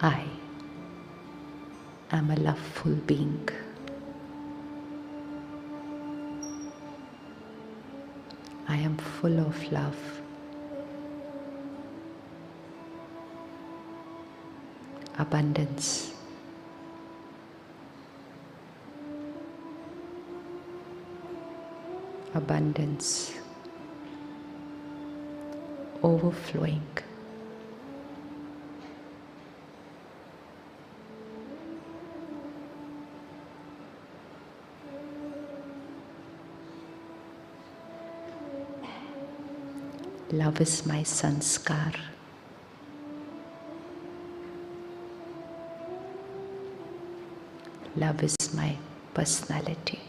I am a loveful being. I am full of love, abundance, abundance, overflowing. Love is my sanskar. Love is my personality.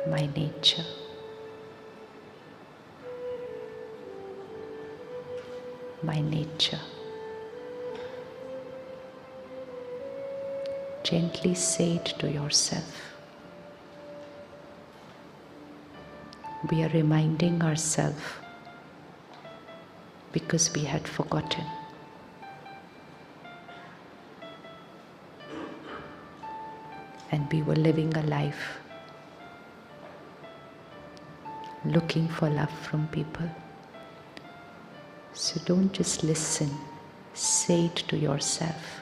My nature. My nature. Gently say it to yourself. We are reminding ourselves because we had forgotten. And we were living a life looking for love from people. So don't just listen, say it to yourself.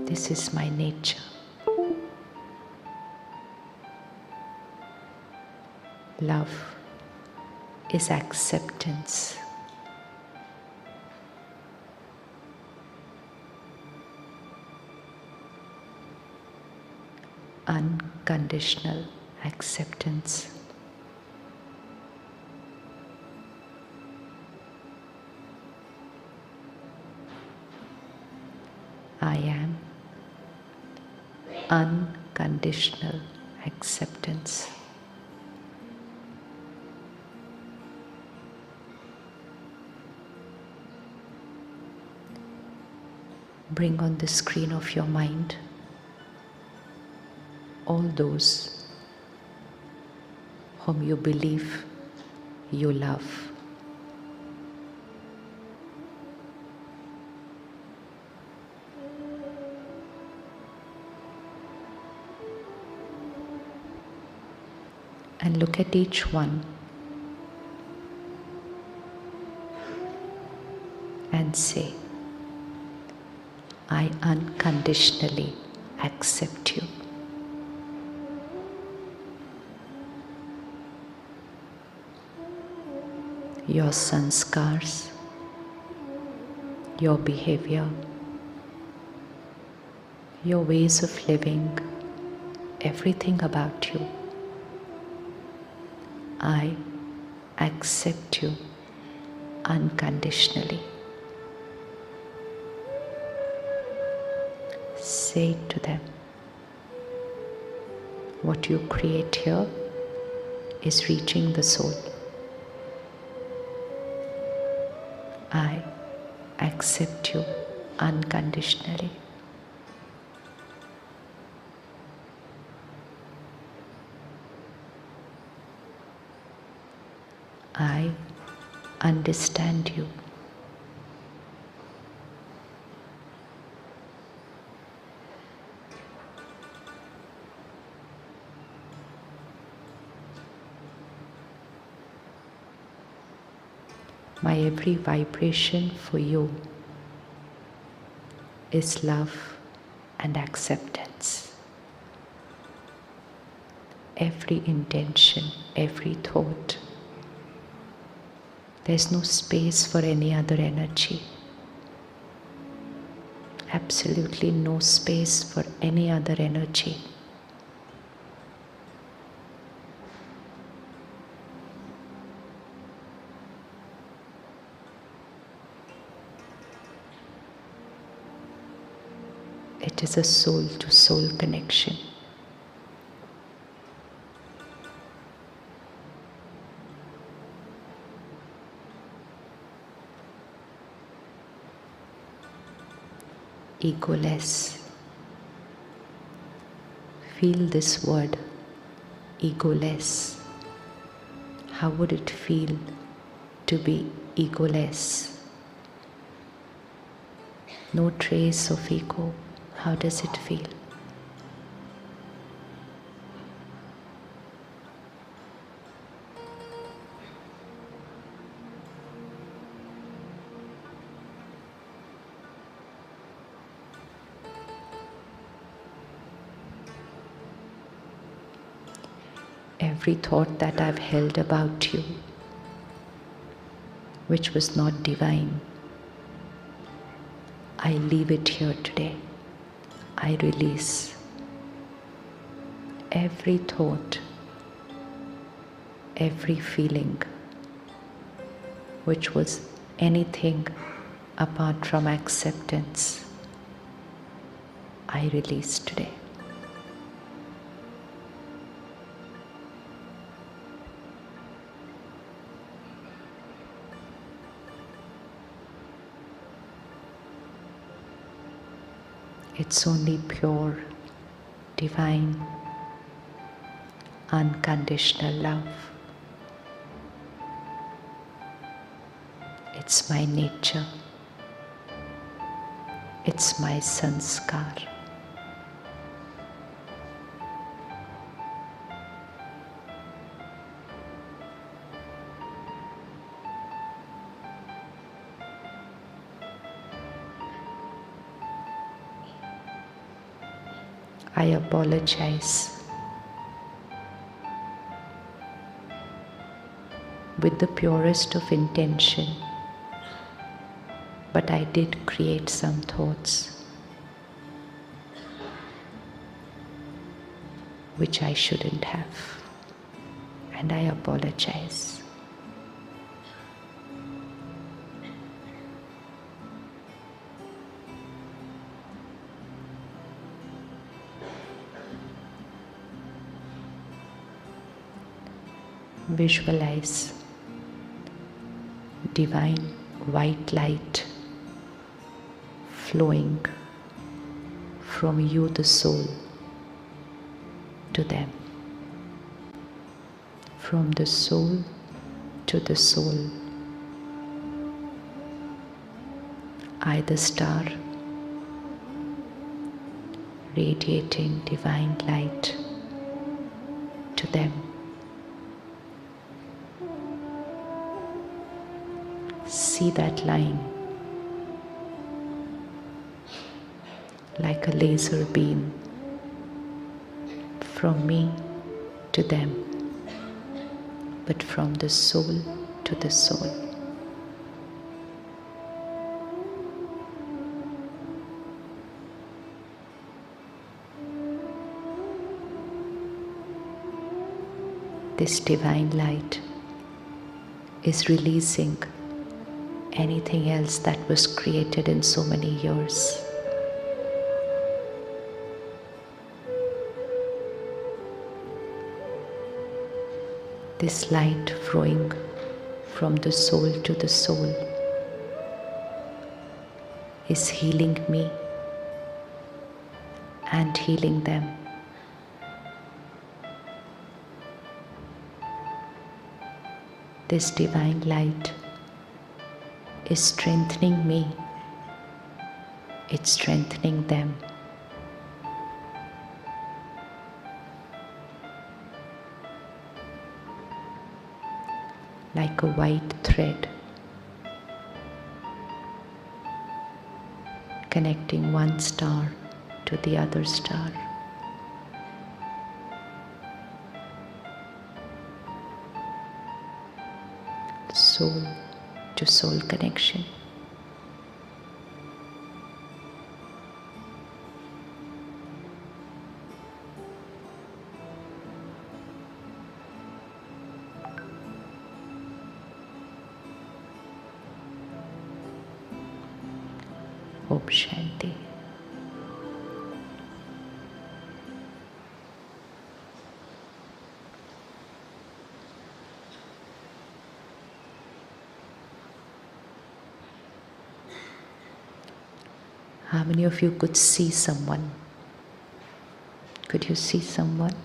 This is my nature. Love is acceptance. Unconditional acceptance. I am unconditional acceptance. Bring on the screen of your mind all those whom you believe you love. And look at each one and say, I unconditionally accept you. Your sanskars, your behavior, your ways of living, everything about you. I accept you unconditionally. Say to them, what you create here is reaching the soul. I accept you unconditionally. I understand you. My every vibration for you is love and acceptance. Every intention, every thought. There's no space for any other energy. Absolutely no space for any other energy. It is a soul-to-soul connection. Egoless. Feel this word, egoless? How would it feel to be egoless? No trace of ego. How does it feel? Every thought that I've held about you, which was not divine, I leave it here today. I release every thought, every feeling, which was anything apart from acceptance. I release today. It's only pure, divine, unconditional love. It's my nature. It's my sanskar. I apologize with the purest of intention, but I did create some thoughts which I shouldn't have, and I apologize. Visualize divine white light flowing from you, the soul, to them. From the soul to the soul. I, the star, radiating divine light to them. See that line like a laser beam from me to them, but from the soul to the soul. This divine light is releasing anything else that was created in so many years. This light flowing from the soul to the soul is healing me and healing them. This divine light is strengthening me, it's strengthening them. Like a white thread connecting one star to the other star. Soul to soul connection. Om Shanti. How many of you could see someone? Could you see someone?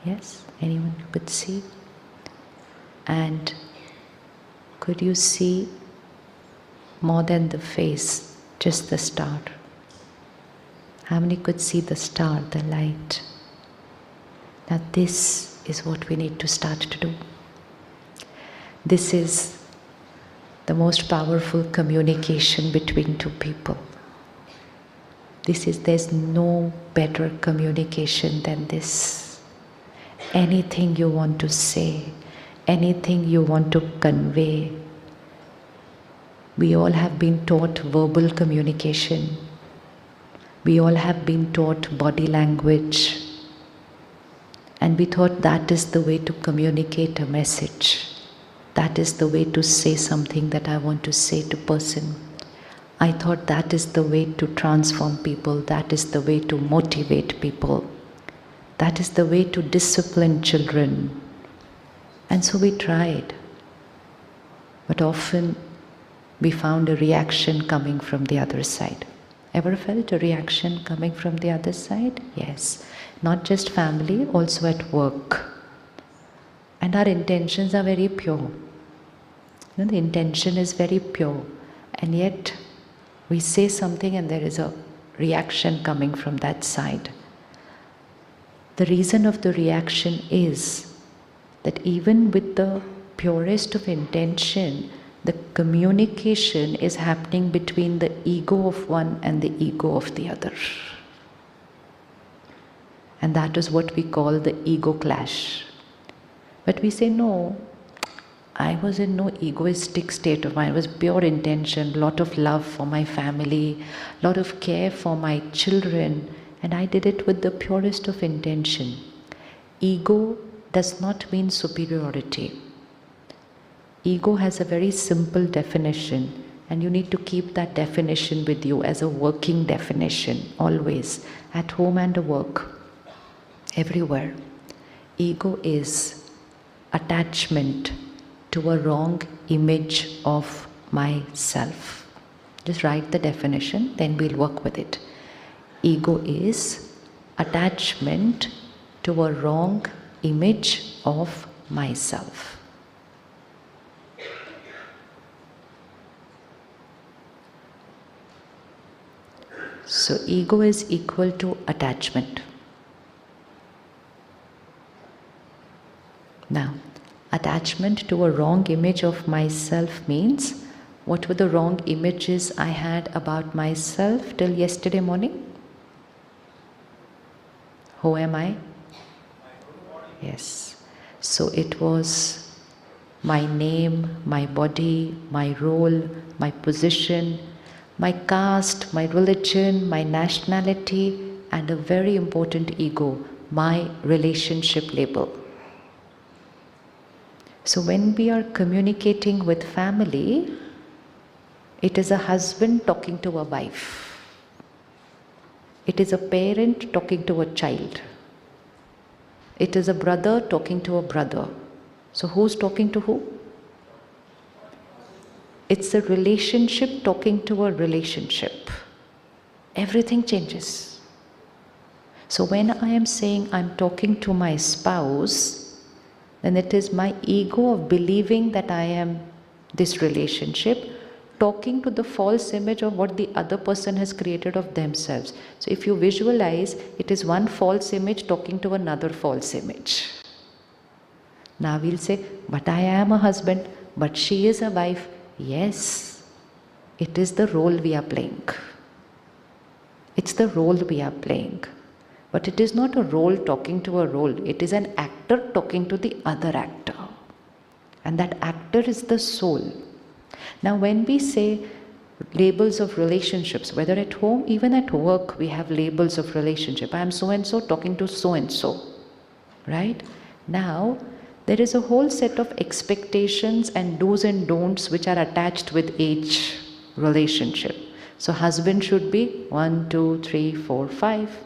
Yes? Anyone could see? And could you see more than the face, just the star? How many could see the star, the light? Now this is what we need to start to do. This is the most powerful communication between two people. There's no better communication than this. Anything you want to say, anything you want to convey. We all have been taught verbal communication. We all have been taught body language. And we thought that is the way to communicate a message. That is the way to say something that I want to say to person. I thought that is the way to transform people. That is the way to motivate people. That is the way to discipline children. And so we tried. But often we found a reaction coming from the other side. Ever felt a reaction coming from the other side? Yes. Not just family, also at work. And our intentions are very pure. The intention is very pure. And yet, we say something and there is a reaction coming from that side. The reason of the reaction is that even with the purest of intention, the communication is happening between the ego of one and the ego of the other. And that is what we call the ego clash. But we say, no, I was in no egoistic state of mind. It was pure intention, lot of love for my family, lot of care for my children, and I did it with the purest of intention. Ego does not mean superiority. Ego has a very simple definition, and you need to keep that definition with you as a working definition, always, at home and at work, everywhere. Ego is attachment to a wrong image of myself. Just write the definition, then we'll work with it. Ego is attachment to a wrong image of myself. So ego is equal to attachment. Now, attachment to a wrong image of myself means, what were the wrong images I had about myself till yesterday morning? Who am I? Yes. So it was my name, my body, my role, my position, my caste, my religion, my nationality, and a very important ego, my relationship label. So when we are communicating with family, it is a husband talking to a wife. It is a parent talking to a child. It is a brother talking to a brother. So who's talking to who? It's a relationship talking to a relationship. Everything changes. So when I am saying I'm talking to my spouse, then it is my ego of believing that I am this relationship, talking to the false image of what the other person has created of themselves. So if you visualize, it is one false image talking to another false image. Now we'll say, but I am a husband, but she is a wife. Yes, it is the role we are playing. It's the role we are playing. But it is not a role talking to a role. It is an actor talking to the other actor. And that actor is the soul. Now when we say labels of relationships, whether at home, even at work, we have labels of relationship. I am so-and-so talking to so-and-so. Right? Now, there is a whole set of expectations and do's and don'ts which are attached with each relationship. So husband should be 1, 2, 3, 4, 5.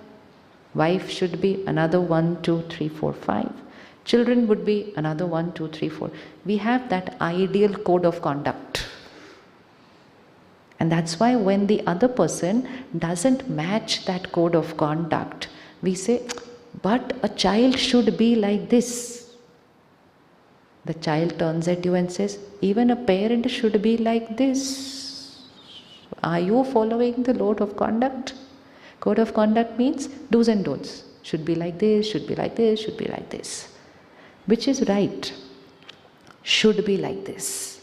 Wife should be another 1, 2, 3, 4, 5. Children would be another 1, 2, 3, 4. We have that ideal code of conduct. And that's why when the other person doesn't match that code of conduct, we say, but a child should be like this. The child turns at you and says, even a parent should be like this. Are you following the code of conduct? Code of conduct means do's and don'ts. Should be like this, should be like this, should be like this. Which is right. Should be like this.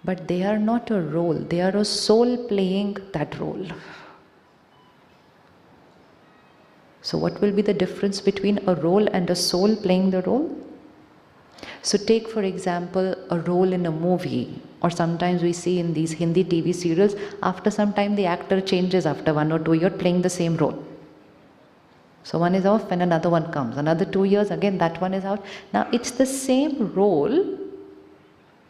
But they are not a role. They are a soul playing that role. So what will be the difference between a role and a soul playing the role? So take for example a role in a movie, or sometimes we see in these Hindi TV serials, after some time the actor changes after 1 or 2 years playing the same role. So one is off and another one comes. Another 2 years again that one is out. Now it's the same role.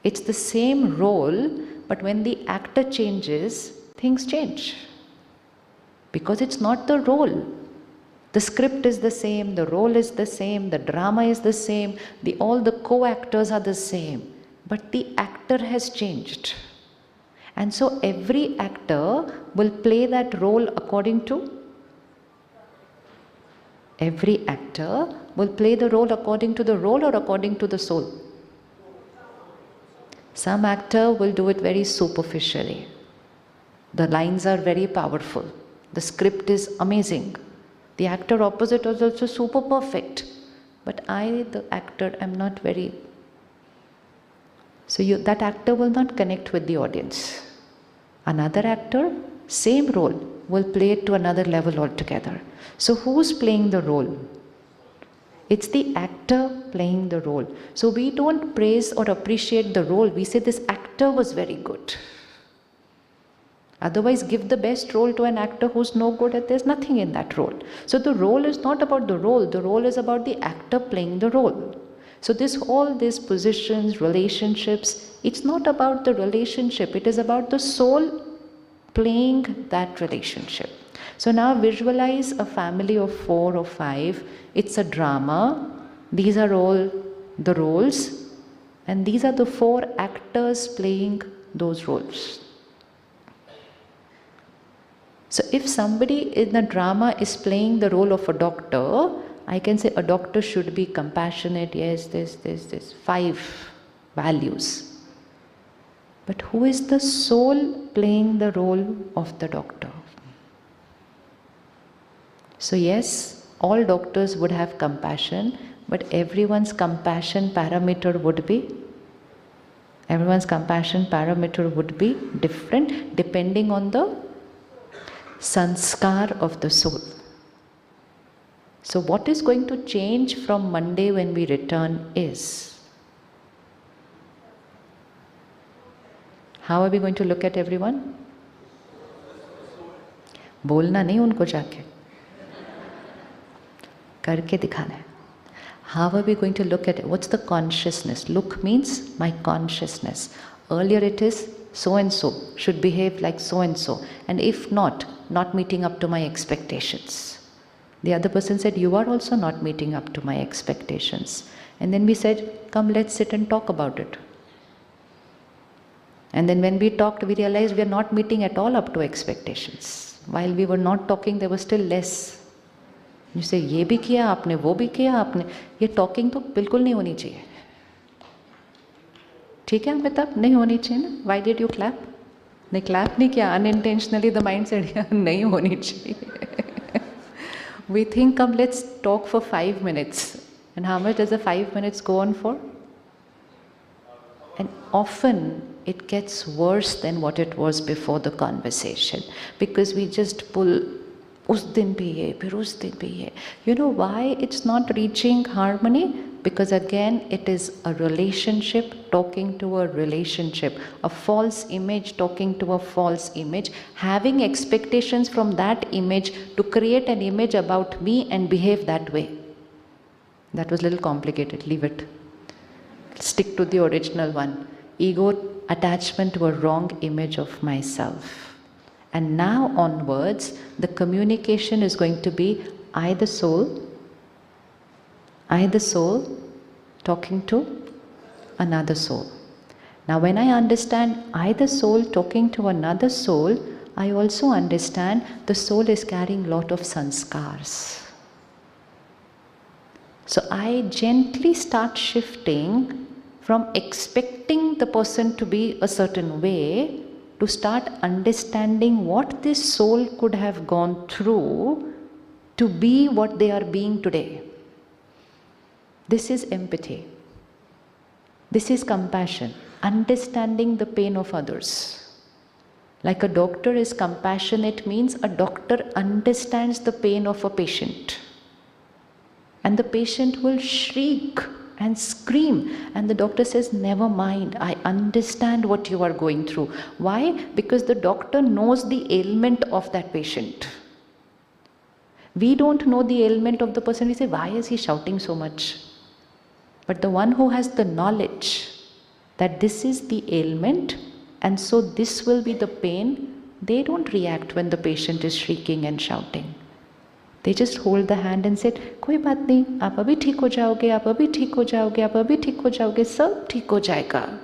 It's the same role, but when the actor changes, things change. Because it's not the role. The script is the same, the role is the same, the drama is the same, all the co-actors are the same. But the actor has changed. And so every actor will play that role according to? Every actor will play the role according to the role or according to the soul? Some actor will do it very superficially. The lines are very powerful. The script is amazing. The actor opposite is also super perfect. But I, the actor, am not very... So that actor will not connect with the audience. Another actor, same role, will play it to another level altogether. So who's playing the role? It's the actor playing the role. So we don't praise or appreciate the role. We say this actor was very good. Otherwise, give the best role to an actor who's no good at there's nothing in that role. So the role is not about the role is about the actor playing the role. So all these positions, relationships, it's not about the relationship, it is about the soul playing that relationship. So now visualize a family of 4 or 5, it's a drama, these are all the roles, and these are the 4 actors playing those roles. So if somebody in a drama is playing the role of a doctor, I can say a doctor should be compassionate, yes, this, 5 values. But who is the soul playing the role of the doctor? So yes, all doctors would have compassion, but everyone's compassion parameter would be different depending on the sanskar of the soul. So what is going to change from Monday when we return is, how are we going to look at everyone? बोलना नहीं उनको जाके, करके दिखाना है. How are we going to look at it? What's the consciousness? Look means my consciousness. Earlier it is so and so should behave like so and so, and if not meeting up to my expectations. The other person said, you are also not meeting up to my expectations. And then we said, come, let's sit and talk about it. And then when we talked, we realized we are not meeting at all up to expectations. While we were not talking, there was still less. You say, ये भी किया आपने, वो भी किया आपने. ये talking तो बिल्कुल नहीं होनी चाहिए. ठीक है अमिताभ, नहीं होनी चाहिए ना? Why did you clap? नहीं clap नहीं किया, unintentionally the mind said नहीं होनी चाहिए. We think, come, let's talk for 5 minutes. And how much does the 5 minutes go on for? And often it gets worse than what it was before the conversation, because we just pull us din bhi ye, phir us din bhi ye. You know why it's not reaching harmony? Because again, it is a relationship talking to a relationship, a false image talking to a false image, having expectations from that image to create an image about me and behave that way. That was a little complicated, leave it. Stick to the original one. Ego attachment to a wrong image of myself. And now onwards, the communication is going to be I the soul talking to another soul. Now when I understand I the soul talking to another soul, I also understand the soul is carrying lot of sanskars. So I gently start shifting from expecting the person to be a certain way to start understanding what this soul could have gone through to be what they are being today. This is empathy. This is compassion, understanding the pain of others. Like a doctor is compassionate means a doctor understands the pain of a patient. And the patient will shriek and scream. And the doctor says, never mind, I understand what you are going through. Why? Because the doctor knows the ailment of that patient. We don't know the ailment of the person. We say, why is he shouting so much? But the one who has the knowledge that this is the ailment and so this will be the pain, they don't react when the patient is shrieking and shouting. They just hold the hand and say, कोई बात नहीं, आप अभी ठीक हो जाओगे, आप अभी ठीक हो जाओगे, आप अभी ठीक हो जाओगे, सब ठीक हो जाएगा.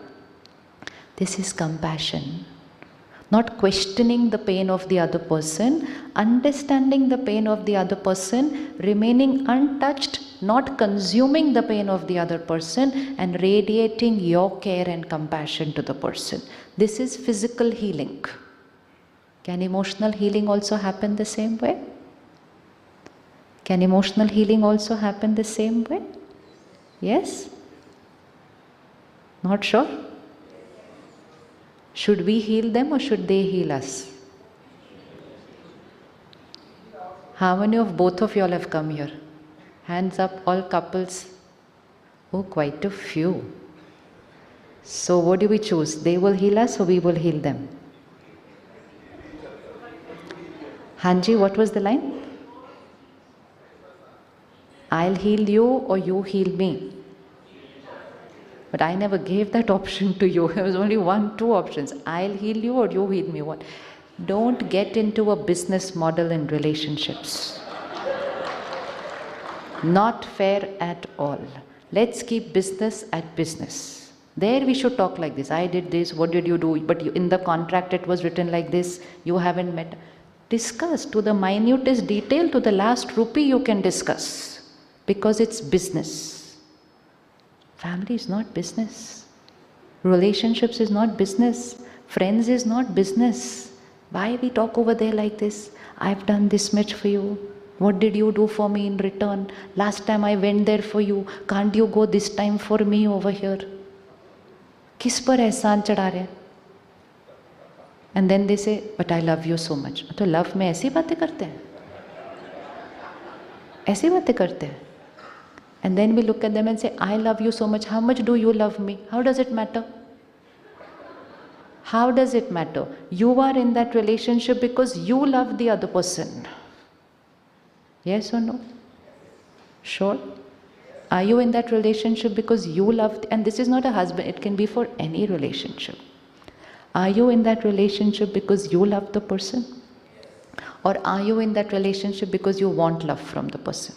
This is compassion. Not questioning the pain of the other person, understanding the pain of the other person, remaining untouched, not consuming the pain of the other person, and radiating your care and compassion to the person. This is physical healing. Can emotional healing also happen the same way? Can emotional healing also happen the same way? Yes? Not sure? Should we heal them or should they heal us? How many of both of y'all have come here? Hands up, all couples. Oh, quite a few. So what do we choose? They will heal us or we will heal them? Hanji, what was the line? I'll heal you or you heal me. But I never gave that option to you. There was only two options. I'll heal you or you heal me. What? Don't get into a business model in relationships. Not fair at all. Let's keep business at business. There we should talk like this. I did this, what did you do? But in the contract it was written like this. You haven't met. Discuss to the minutest detail, to the last rupee you can discuss. Because it's business. Family is not business. Relationships is not business. Friends is not business. Why we talk over there like this? I've done this much for you. What did you do for me in return? Last time I went there for you. Can't you go this time for me over here? किस पर एहसान चढ़ा रहे? And then they say, but I love you so much. तो love में ऐसी बातें करते हैं? ऐसी बातें करते हैं? And then we look at them and say, I love you so much. How much do you love me? How does it matter? How does it matter? You are in that relationship because you love the other person. Yes or no? Sure? Are you in that relationship because you love, and this is not a husband, it can be for any relationship. Are you in that relationship because you love the person? Or are you in that relationship because you want love from the person?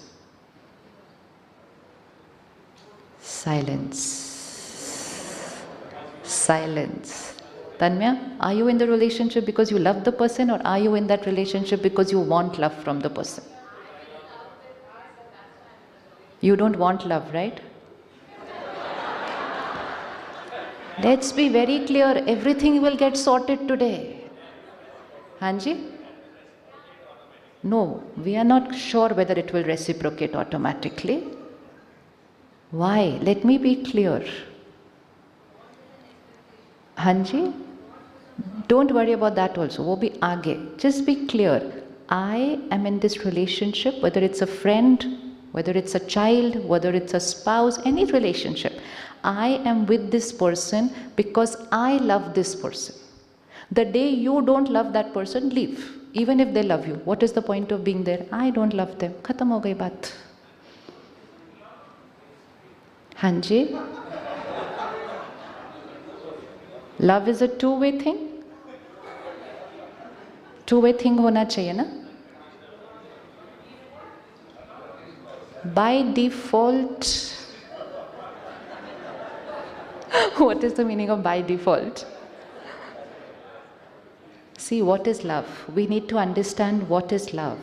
Silence. Silence. Tanmya, are you in the relationship because you love the person or are you in that relationship because you want love from the person? You don't want love, right? Let's be very clear, everything will get sorted today. Hanji? No, we are not sure whether it will reciprocate automatically. Why? Let me be clear. Hanji? Don't worry about that also. Wo bhi aage. Just be clear. I am in this relationship, whether it's a friend, whether it's a child, whether it's a spouse, any relationship. I am with this person because I love this person. The day you don't love that person, leave. Even if they love you. What is the point of being there? I don't love them. Khatam ho gayi baat. Hanji? Love is a two-way thing. Two-way thing hona chahiye na? By default. What is the meaning of by default? See, what is love? We need to understand what is love.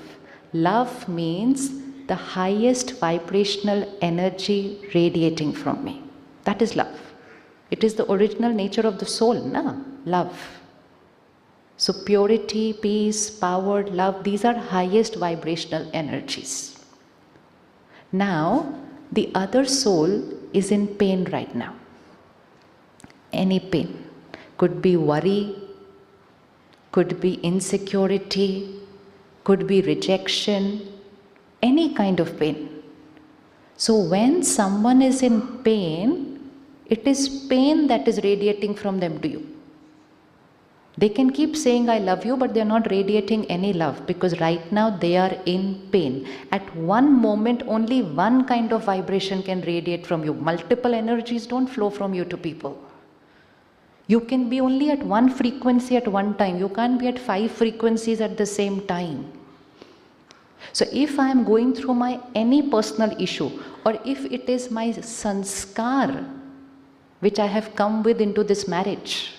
Love means the highest vibrational energy radiating from me. That is love. It is the original nature of the soul, na? Love. So purity, peace, power, love, these are highest vibrational energies. Now, the other soul is in pain right now. Any pain. Could be worry, could be insecurity, could be rejection, any kind of pain. So when someone is in pain, it is pain that is radiating from them to you. They can keep saying I love you, but they are not radiating any love because right now they are in pain. At one moment, only one kind of vibration can radiate from you. Multiple energies don't flow from you to people. You can be only at one frequency at one time. You can't be at 5 frequencies at the same time. So if I am going through my any personal issue, or if it is my sanskar which I have come with into this marriage,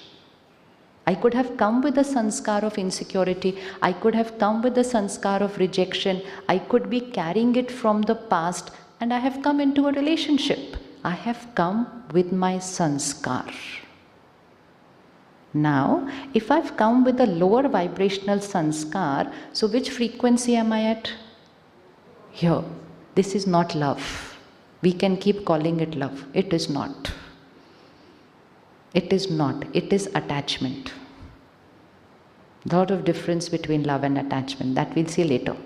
I could have come with a sanskar of insecurity, I could have come with a sanskar of rejection, I could be carrying it from the past, and I have come into a relationship. I have come with my sanskar. Now, if I've come with a lower vibrational sanskar, so which frequency am I at? Here. This is not love. We can keep calling it love. It is not. It is not. It is attachment. Lot of difference between love and attachment. That we'll see later.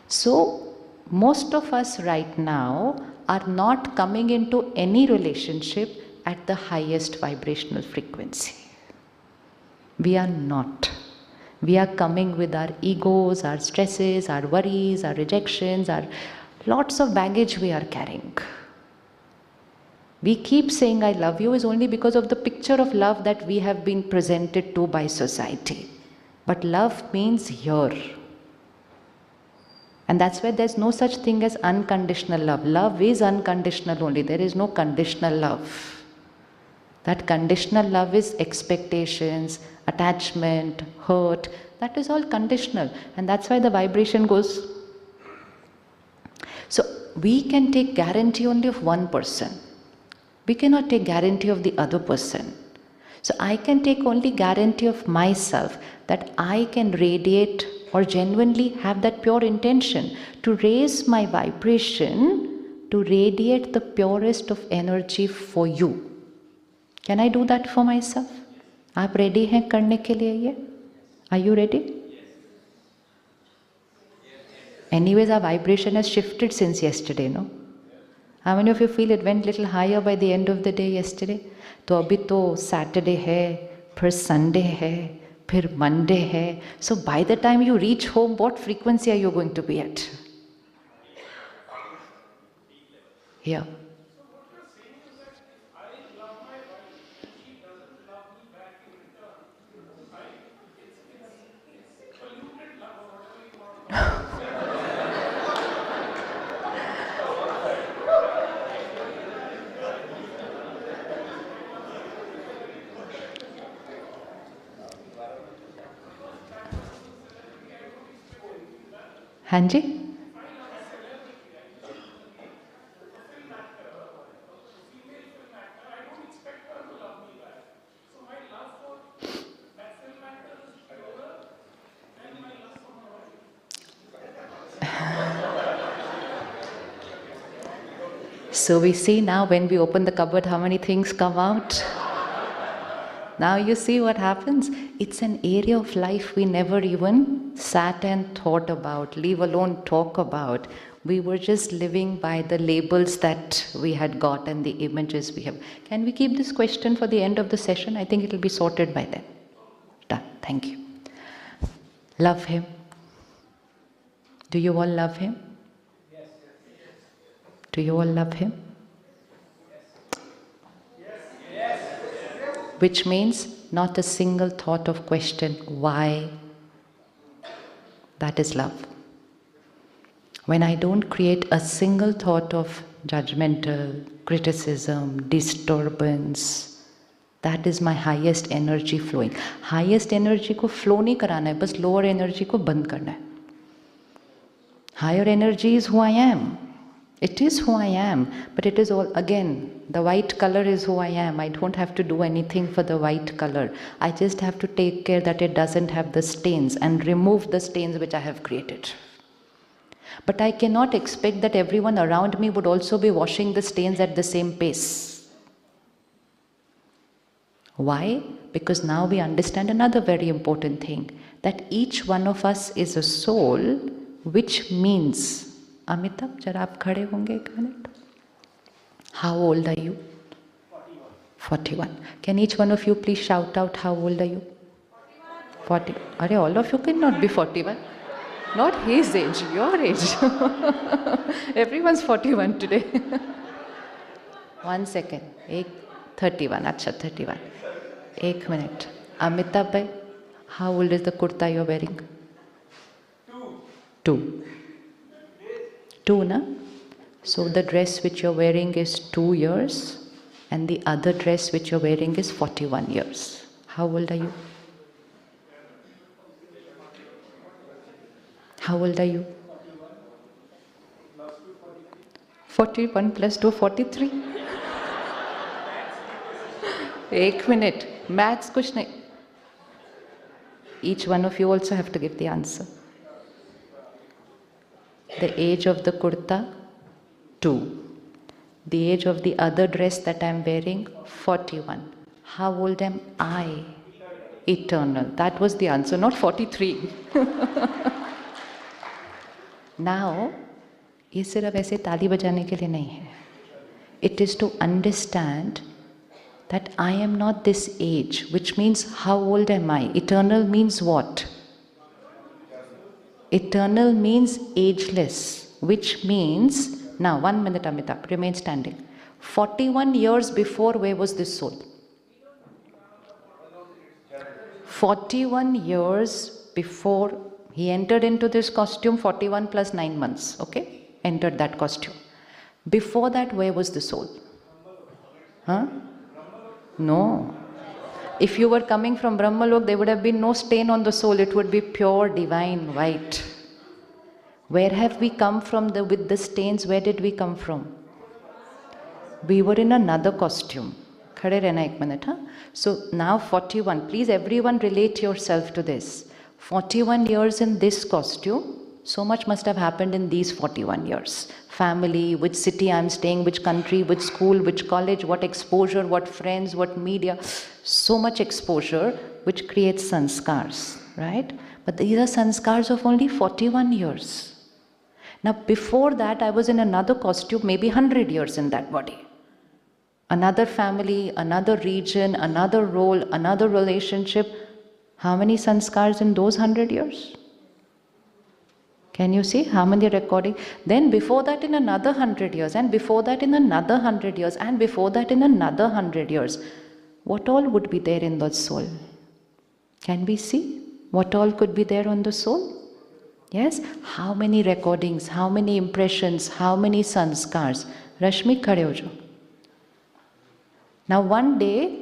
So, most of us right now are not coming into any relationship at the highest vibrational frequency. We are not. We are coming with our egos, our stresses, our worries, our rejections, our lots of baggage we are carrying. We keep saying I love you is only because of the picture of love that we have been presented to by society. But love means here. And that's why there's no such thing as unconditional love. Love is unconditional only. There is no conditional love. That conditional love is expectations, attachment, hurt. That is all conditional. And that's why the vibration goes. So we can take guarantee only of one person. We cannot take guarantee of the other person. So I can take only guarantee of myself that I can radiate or genuinely have that pure intention to raise my vibration to radiate the purest of energy for you. Can I do that for myself? आप ready हैं करने के लिए ये? Are you ready? Anyways, our vibration has shifted since yesterday, no? How many of you feel it went little higher by the end of the day yesterday? तो अभी तो Saturday है, फिर Sunday है, फिर Monday है. So by the time you reach home, what frequency are you going to be at? Yeah. हाँ जी So we see now when we open the cupboard how many things come out. Now you see what happens. It's an area of life we never even sat and thought about, leave alone talk about. We were just living by the labels that we had got and the images we have. Can we keep this question for the end of the session? I think it will be sorted by then. Done. Thank you. Love him. Do you all love him? Do you all love him? Which means not a single thought of question, why? That is love. When I don't create a single thought of judgmental, criticism, disturbance, that is my highest energy flowing. Highest energy को flow नहीं कराना है, बस lower energy को बंद करना है. Higher energy is who I am. It is who I am, but it is all, again, the white color is who I am. I don't have to do anything for the white color. I just have to take care that it doesn't have the stains and remove the stains which I have created. But I cannot expect that everyone around me would also be washing the stains at the same pace. Why? Because now we understand another very important thing, that each one of us is a soul, which means, Amitabh, जरा आप खड़े होंगे एक minute. How old are you? 41. Can each one of you please shout out how old are you? 40. Are all of you cannot be 41. Not his age, your age. Everyone's 41 today. 1 second. 31. Acha, 31. 1 minute. Amitabh bhai, how old is the kurta you're wearing? 2. 2, na? So the dress which you're wearing is 2 years, and the other dress which you're wearing is 41 years. How old are you? How old are you? 41 plus 2, 43. 1 minute. Maths kuch nahi. Each one of you also have to give the answer. The age of the kurta, 2. The age of the other dress that I am wearing, 41. How old am I? Eternal. That was the answer, not 43. Now, ये सिर्फ ऐसे ताली बजाने के लिए नहीं है. It is to understand that I am not this age, which means how old am I? Eternal means what? Eternal means ageless, which means, now 1 minute Amitabh, remain standing. 41 years before, where was this soul? 41 years before he entered into this costume, 41 plus 9 months, okay? Entered that costume. Before that, where was the soul? Huh? No. If you were coming from Brahmalok, there would have been no stain on the soul. It would be pure, divine, white. Where have we come from with the stains? Where did we come from? We were in another costume. Khade rehna ek minute, huh? So now 41. Please everyone relate yourself to this. 41 years in this costume. So much must have happened in these 41 years. Family, which city I'm staying, which country, which school, which college, what exposure, what friends, what media. So much exposure which creates sanskars, right? But these are sanskars of only 41 years. Now before that I was in another costume, maybe 100 years in that body. Another family, another region, another role, another relationship. How many sanskars in those 100 years? Can you see how many recording? Then before that in another 100 years, and before that in another 100 years, and before that in another 100 years. What all would be there in the soul? Can we see what all could be there on the soul? Yes? How many recordings, how many impressions, how many sanskars? Rashmi, khade ho jo. Now one day,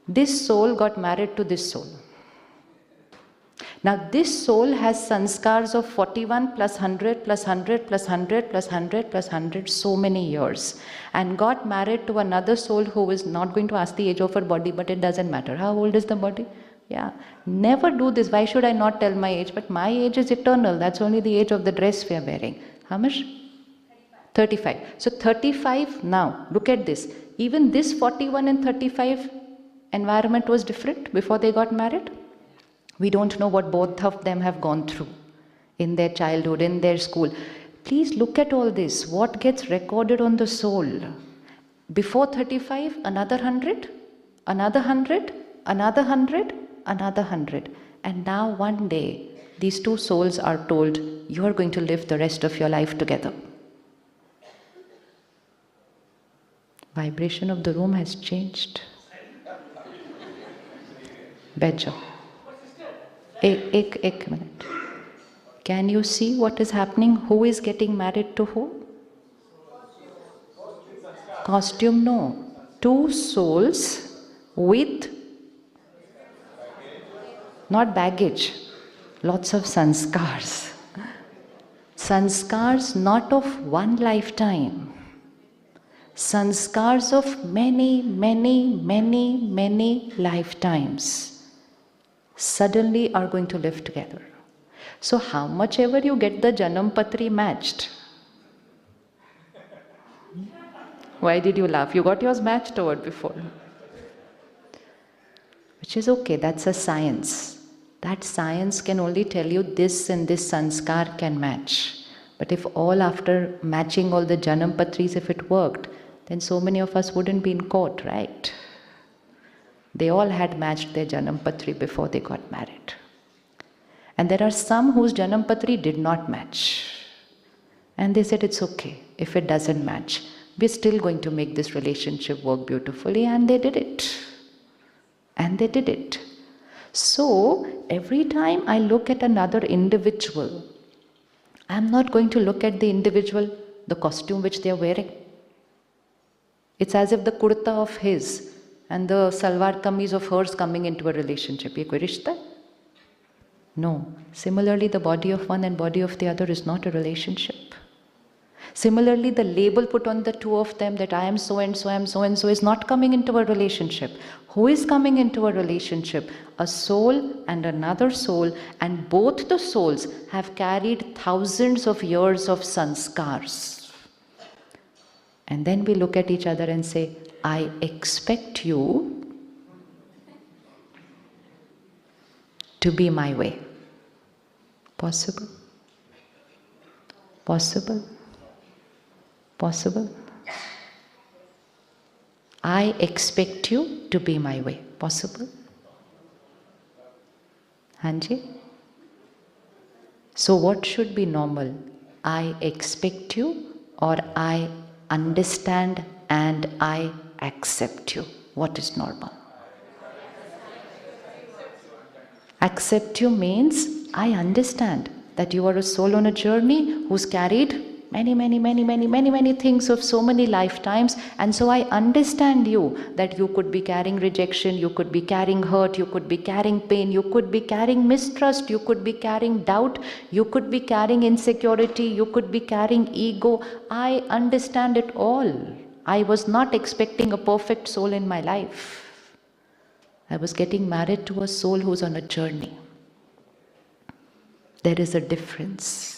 this soul got married to this soul. Now this soul has sanskars of 41 plus 100 plus 100 plus 100 plus 100 plus 100, so many years. And got married to another soul who is not going to ask the age of her body, but it doesn't matter. How old is the body? Yeah. Never do this. Why should I not tell my age? But my age is eternal. That's only the age of the dress we are wearing. How much? 35. So 35 now. Look at this. Even this 41 and 35 environment was different before they got married. We don't know what both of them have gone through in their childhood, in their school. Please look at all this. What gets recorded on the soul? Before 35, another 100, another 100, another 100, another 100. And now one day, these two souls are told, you are going to live the rest of your life together. Vibration of the room has changed. Bejo. Ek minute. Can you see what is happening? Who is getting married to who? Costume, no. Two souls with, not baggage, lots of sanskars. Sanskars not of one lifetime. Sanskars of many, many, many, many lifetimes suddenly are going to live together. So how much ever you get the Janam Patri matched. Why did you laugh? You got yours matched over before. Which is okay, that's a science. That science can only tell you this and this sanskar can match. But if all after matching all the Janam Patris, if it worked, then so many of us wouldn't be in court, right? They all had matched their Janam Patri before they got married. And there are some whose Janam Patri did not match. And they said it's okay if it doesn't match. We're still going to make this relationship work beautifully, and they did it. And they did it. So, every time I look at another individual, I'm not going to look at the individual, the costume which they are wearing. It's as if the kurta of his and the salwar kameez of hers coming into a relationship. Ye koi rishta hai? No. Similarly, the body of one and body of the other is not a relationship. Similarly, the label put on the two of them that I am so and so, I am so and so is not coming into a relationship. Who is coming into a relationship? A soul and another soul, and both the souls have carried thousands of years of sanskars. And then we look at each other and say, I expect you to be my way. Possible? Possible? Possible? I expect you to be my way. Possible? Hanji? So what should be normal? I expect you, or I understand and I accept you? What is normal? Accept you means I understand that you are a soul on a journey who's carried many things of so many lifetimes, and so I understand you, that you could be carrying rejection, you could be carrying hurt, you could be carrying pain, you could be carrying mistrust, you could be carrying doubt, you could be carrying insecurity, you could be carrying ego. I understand it all. I was not expecting a perfect soul in my life. I was getting married to a soul who's on a journey. There is a difference.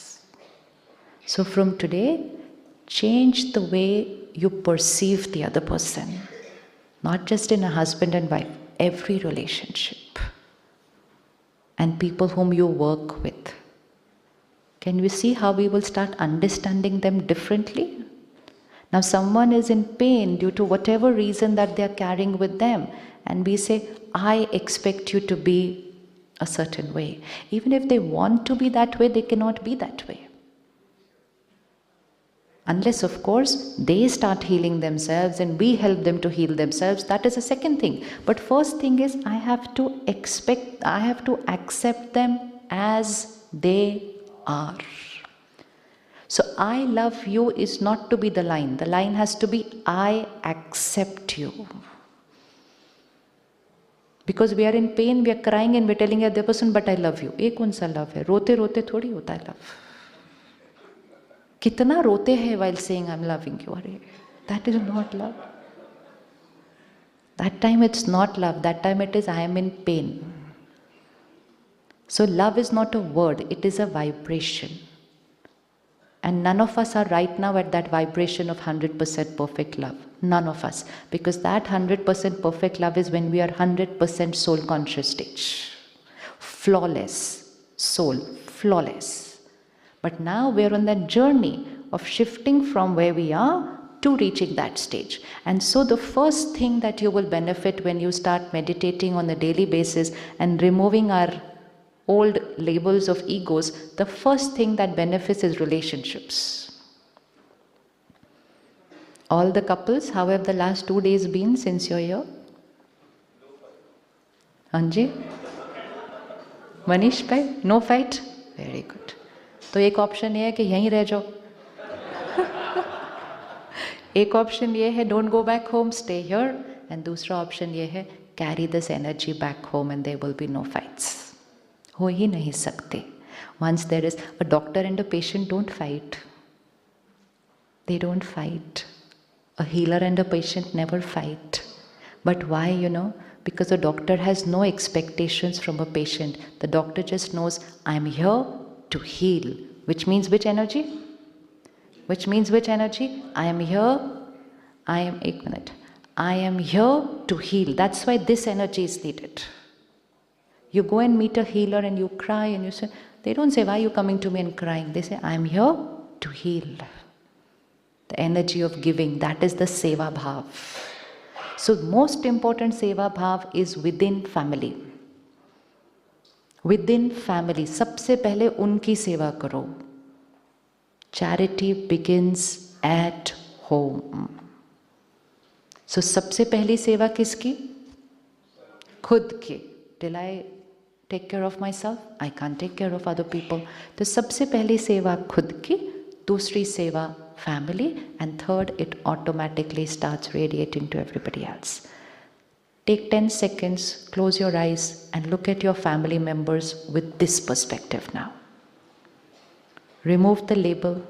So from today, change the way you perceive the other person. Not just in a husband and wife, every relationship. And people whom you work with. Can we see how we will start understanding them differently? Now someone is in pain due to whatever reason that they are carrying with them. And we say, I expect you to be a certain way. Even if they want to be that way, they cannot be that way. Unless, of course, they start healing themselves and we help them to heal themselves. That is the second thing. But first thing is, I have to accept them as they are. So, I love you is not to be the line. The line has to be, I accept you. Because we are in pain, we are crying and we are telling the other person, but I love you. ये कौन सा love है? रोते रोते थोड़ी होता है love. कितना रोते हैं while saying I'm loving you? अरे, that is not love. That time it's not love. That time it is I am in pain. So love is not a word. It is a vibration. And none of us are right now at that vibration of 100% perfect love. None of us. Because that 100% perfect love is when we are 100% soul conscious stage. Flawless soul. Flawless. But now we are on that journey of shifting from where we are to reaching that stage. And so the first thing that you will benefit when you start meditating on a daily basis and removing our old labels of egos, the first thing that benefits is relationships. All the couples, how have the last 2 days been since you're here? Anji? Manish bhai? No fight? Very good. तो एक option ये है कि यहीं रह जाओ. एक option ये है don't go back home, stay here. And दूसरा ऑप्शन ये है carry this energy back home and there will be no fights. हो ही नहीं सकते. Once there is a doctor and a patient don't fight. They don't fight. A healer and a patient never fight. But why, Because the doctor has no expectations from a patient. The doctor just knows, I'm here to heal. Which means which energy? Which means which energy? I am here. I am here to heal. That's why this energy is needed. You go and meet a healer and you cry and you say, they don't say, why are you coming to me and crying? They say, I am here to heal. The energy of giving, that is the seva bhav. So most important seva bhav is within family. Within family, सबसे पहले उनकी सेवा करो. Charity begins at home. So सबसे पहली सेवा किसकी? खुद की. Till I take care of myself, I can't take care of other people. तो सबसे पहली सेवा खुद की, दूसरी सेवा family, and third, it automatically starts radiating to everybody else. Take 10 seconds, close your eyes, and look at your family members with this perspective now. Remove the label.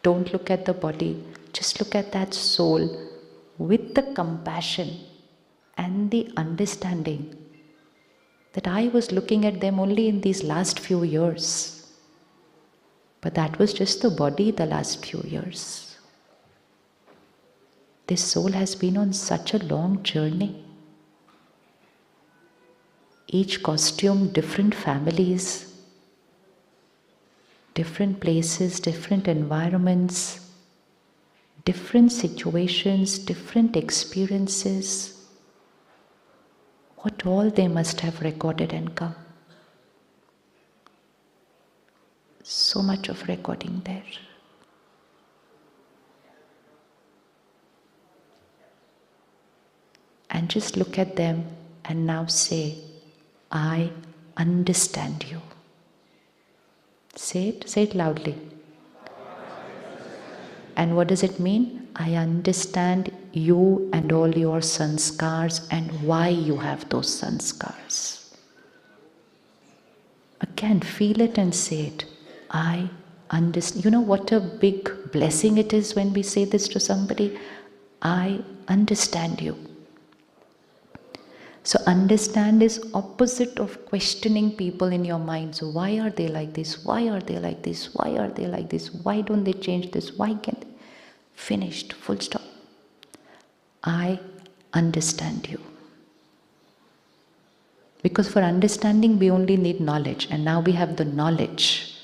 Don't look at the body. Just look at that soul with the compassion and the understanding that I was looking at them only in these last few years. But that was just the body the last few years. This soul has been on such a long journey. Each costume, different families, different places, different environments, different situations, different experiences. What all they must have recorded and come. So much of recording there. And just look at them and now say, I understand you. Say it loudly. And what does it mean? I understand you and all your sanskars and why you have those sanskars. Again, feel it and say it. I understand. You know what a big blessing it is when we say this to somebody? I understand you. So understand is opposite of questioning people in your mind. So why are they like this? Why are they like this? Why are they like this? Why don't they change this? Why can't they? Finished. Full stop. I understand you. Because for understanding we only need knowledge, and now we have the knowledge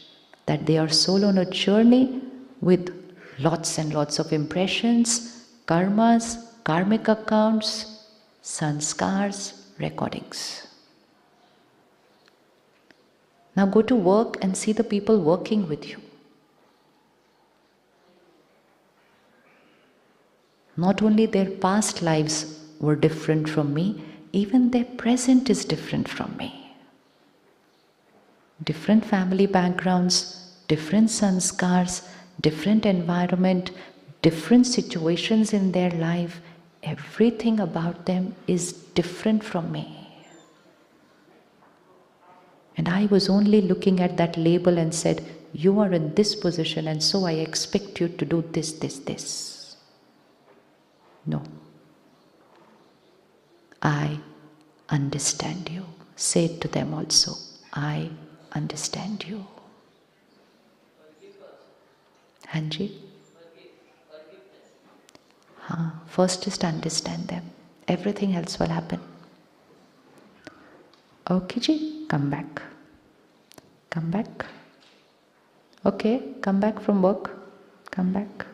that they are soul on a journey with lots and lots of impressions, karmas, karmic accounts, sanskars, recordings. Now go to work and see the people working with you. Not only their past lives were different from me, even their present is different from me. Different family backgrounds, different sanskars, different environment, different situations in their life. Everything about them is different from me. And I was only looking at that label and said, you are in this position and so I expect you to do this, this, this. No. I understand you. Say it to them also. I understand you. Hanji? First just understand them. Everything else will happen. Okay ji, come back. Come back. Okay, come back from work. Come back.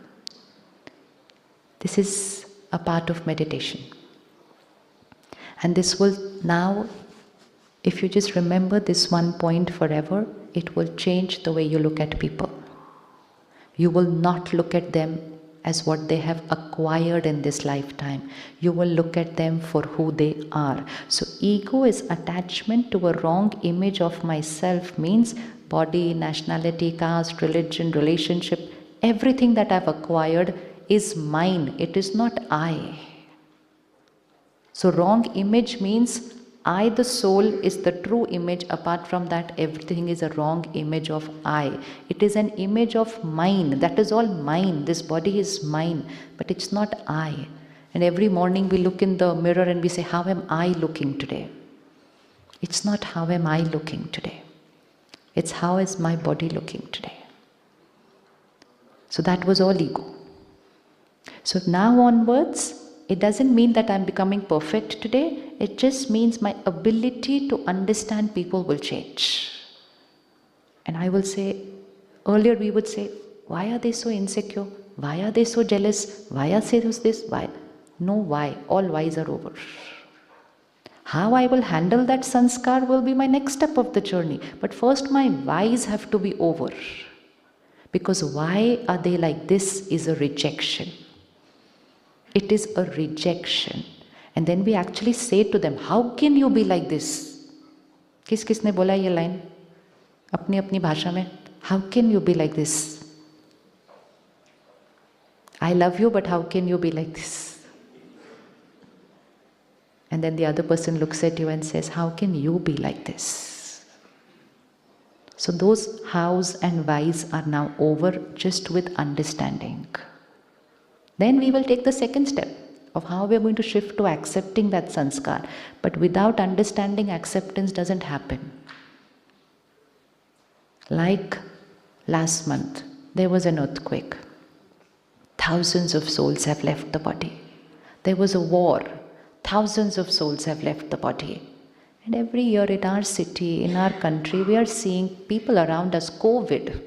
This is a part of meditation. And this will now, if you just remember this one point forever, it will change the way you look at people. You will not look at them as what they have acquired in this lifetime. You will look at them for who they are. So ego is attachment to a wrong image of myself, means body, nationality, caste, religion, relationship, everything that I've acquired is mine. It is not I. So wrong image means I, the soul, is the true image. Apart from that, everything is a wrong image of I. It is an image of mine. That is all mine. This body is mine, but it's not I. And every morning we look in the mirror and we say, how am I looking today? It's not how am I looking today. It's how is my body looking today. So that was all ego. So now onwards, it doesn't mean that I'm becoming perfect today. It just means my ability to understand people will change. And I will say, earlier we would say, why are they so insecure? Why are they so jealous? Why are they this? Why? No why. All whys are over. How I will handle that sanskar will be my next step of the journey. But first my whys have to be over. Because why are they like this is a rejection. It is a rejection. And then we actually say to them, how can you be like this? किसने बोला ये line? अपनी अपनी भाषा में. How can you be like this? I love you, but how can you be like this? And then the other person looks at you and says, how can you be like this? So those hows and whys are now over just with understanding. Then we will take the second step of how we are going to shift to accepting that sanskar. But without understanding, acceptance doesn't happen. Like last month, there was an earthquake. Thousands of souls have left the body. There was a war. Thousands of souls have left the body. And every year in our city, in our country, we are seeing people around us, COVID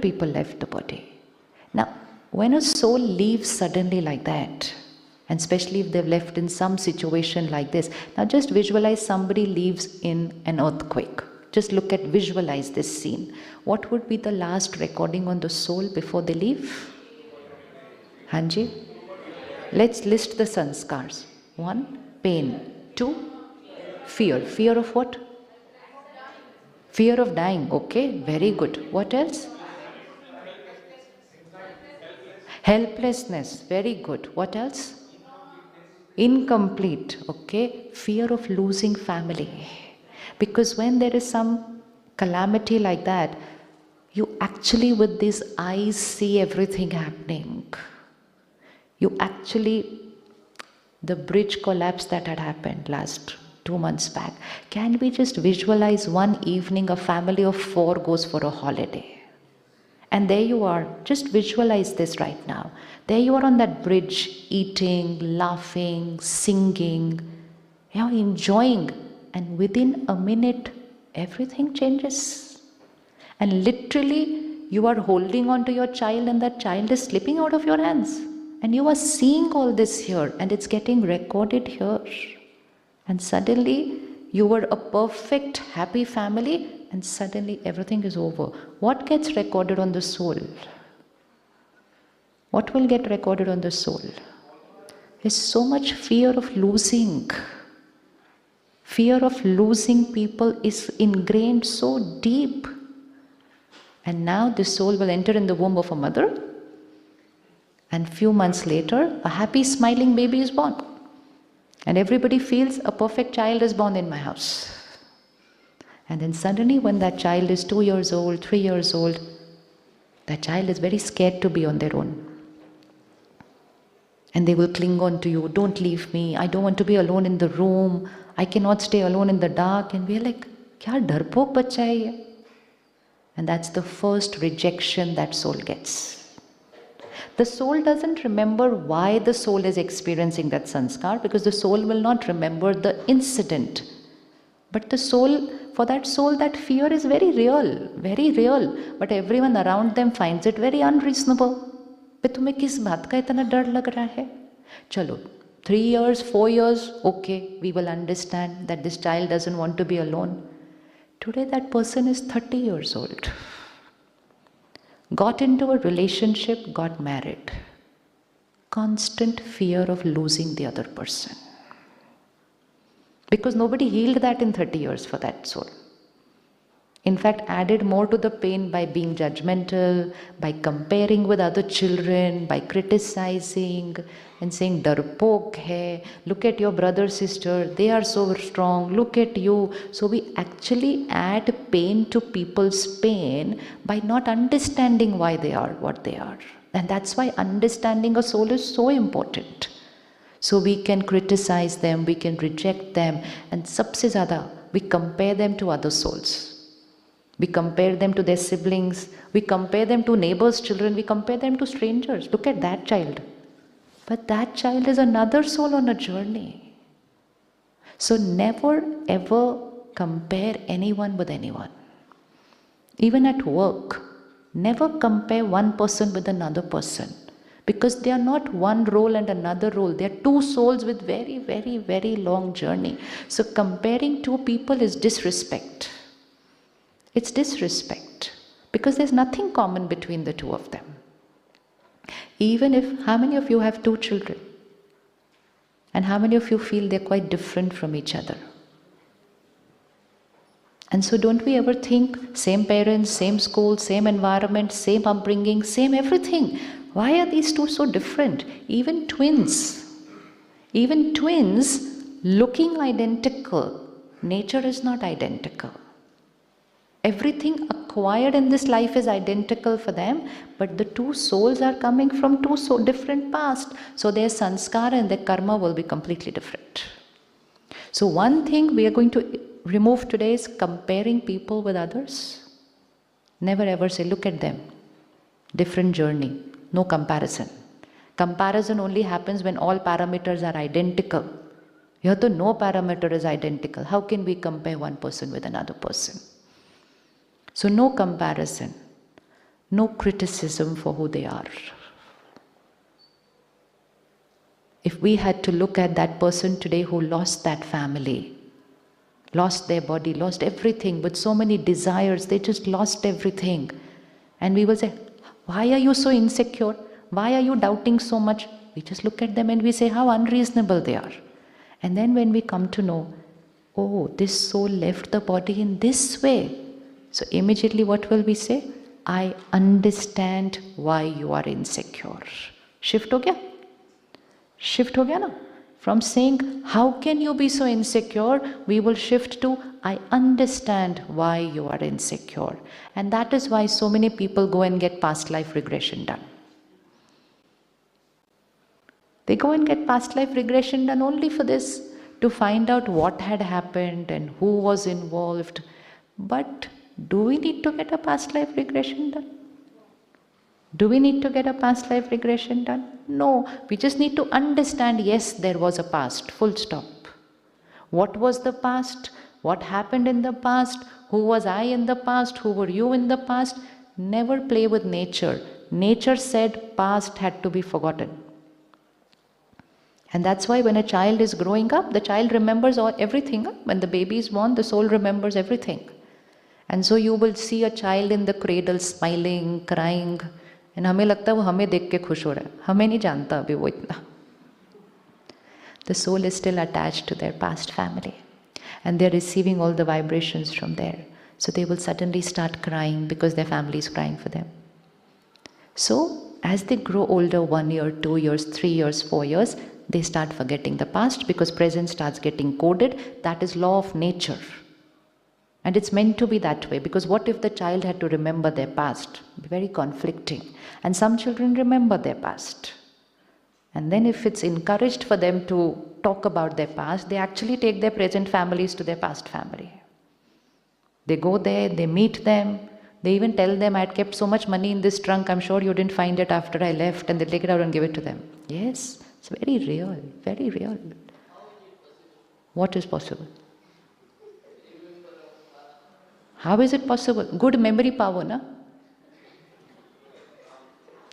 people left the body. Now, when a soul leaves suddenly like that, and especially if they've left in some situation like this, now just visualize somebody leaves in an earthquake. Just visualize this scene. What would be the last recording on the soul before they leave? Hanji? Let's list the sanskars. 1, pain. 2, fear. Fear of what? Fear of dying. Okay, very good. What else? Helplessness. Very good. What else? Incomplete. Okay, fear of losing family. Because when there is some calamity like that, you actually with these eyes see everything happening. You actually, the bridge collapse that had happened last 2 months back, can we just visualize one evening a family of 4 goes for a holiday? And there you are, just visualize this right now. There you are on that bridge, eating, laughing, singing, enjoying. And within a minute, everything changes. And literally, you are holding on to your child and that child is slipping out of your hands. And you are seeing all this here and it's getting recorded here. And suddenly, you were a perfect, happy family and suddenly everything is over. What gets recorded on the soul? What will get recorded on the soul? There's so much fear of losing. Fear of losing people is ingrained so deep. And now the soul will enter in the womb of a mother. And few months later, a happy, smiling baby is born. And everybody feels a perfect child is born in my house. And then suddenly when that child is 2 years old, 3 years old, that child is very scared to be on their own. And they will cling on to you, don't leave me, I don't want to be alone in the room, I cannot stay alone in the dark. And we are like, kya darpok bachcha hai ye? And that's the first rejection that soul gets. The soul doesn't remember why the soul is experiencing that sanskar, because the soul will not remember the incident. But the soul, for that soul, that fear is very real, very real. But everyone around them finds it very unreasonable. But तुम्हें किस बात का इतना डर लग रहा है? चलो, 3 years, 4 years, okay, we will understand that this child doesn't want to be alone. Today that person is 30 years old. Got into a relationship, got married. Constant fear of losing the other person. Because nobody healed that in 30 years for that soul. In fact, added more to the pain by being judgmental, by comparing with other children, by criticizing and saying, darpok hai, look at your brother, sister, they are so strong, look at you. So we actually add pain to people's pain by not understanding why they are what they are. And that's why understanding a soul is so important. So we can criticize them, we can reject them, and sabse zyada, we compare them to other souls. We compare them to their siblings, we compare them to neighbors' children, we compare them to strangers. Look at that child. But that child is another soul on a journey. So never ever compare anyone with anyone. Even at work, never compare one person with another person. Because they are not one role and another role. They are two souls with very, very, very long journey. So comparing two people is disrespect. It's disrespect. Because there's nothing common between the two of them. Even if, how many of you have two children? And how many of you feel they're quite different from each other? And so don't we ever think, same parents, same school, same environment, same upbringing, same everything. Why are these two so different? Even twins looking identical, nature is not identical. Everything acquired in this life is identical for them, but the two souls are coming from two so different past. So their sanskara and their karma will be completely different. So one thing we are going to remove today is comparing people with others. Never ever say, look at them. Different journey. No comparison. Comparison only happens when all parameters are identical. Here to no parameter is identical. How can we compare one person with another person? So no comparison, no criticism for who they are. If we had to look at that person today who lost that family, lost their body, lost everything with so many desires, they just lost everything. And we will say, why are you so insecure? Why are you doubting so much? We just look at them and we say how unreasonable they are. And then when we come to know, oh, this soul left the body in this way. So immediately what will we say? I understand why you are insecure. Shift ho gaya? Shift ho gaya na? From saying, how can you be so insecure? We will shift to, I understand why you are insecure. And that is why so many people go and get past life regression done. They go and get past life regression done only for this, to find out what had happened and who was involved. But do we need to get a past life regression done? Do we need to get a past life regression done? No, we just need to understand, yes, there was a past, full stop. What was the past? What happened in the past? Who was I in the past? Who were you in the past? Never play with nature. Nature said past had to be forgotten. And that's why when a child is growing up, the child remembers everything. When the baby is born, the soul remembers everything. And so you will see a child in the cradle smiling, crying, and हमें लगता है वो हमें देख के खुश हो रहा है. हमें नहीं जानता अभी वो इतना. The soul is still attached to their past family, and they are receiving all the vibrations from there. So they will suddenly start crying because their family is crying for them. So as they grow older, 1 year, 2 years, 3 years, 4 years, they start forgetting the past because present starts getting coded. That is law of nature. And it's meant to be that way, because what if the child had to remember their past? Very conflicting. And some children remember their past. And then if it's encouraged for them to talk about their past, they actually take their present families to their past family. They go there, they meet them, they even tell them, I had kept so much money in this trunk, I'm sure you didn't find it after I left, and they take it out and give it to them. Yes, it's very real, very real. What is possible? How is it possible? Good memory power, na?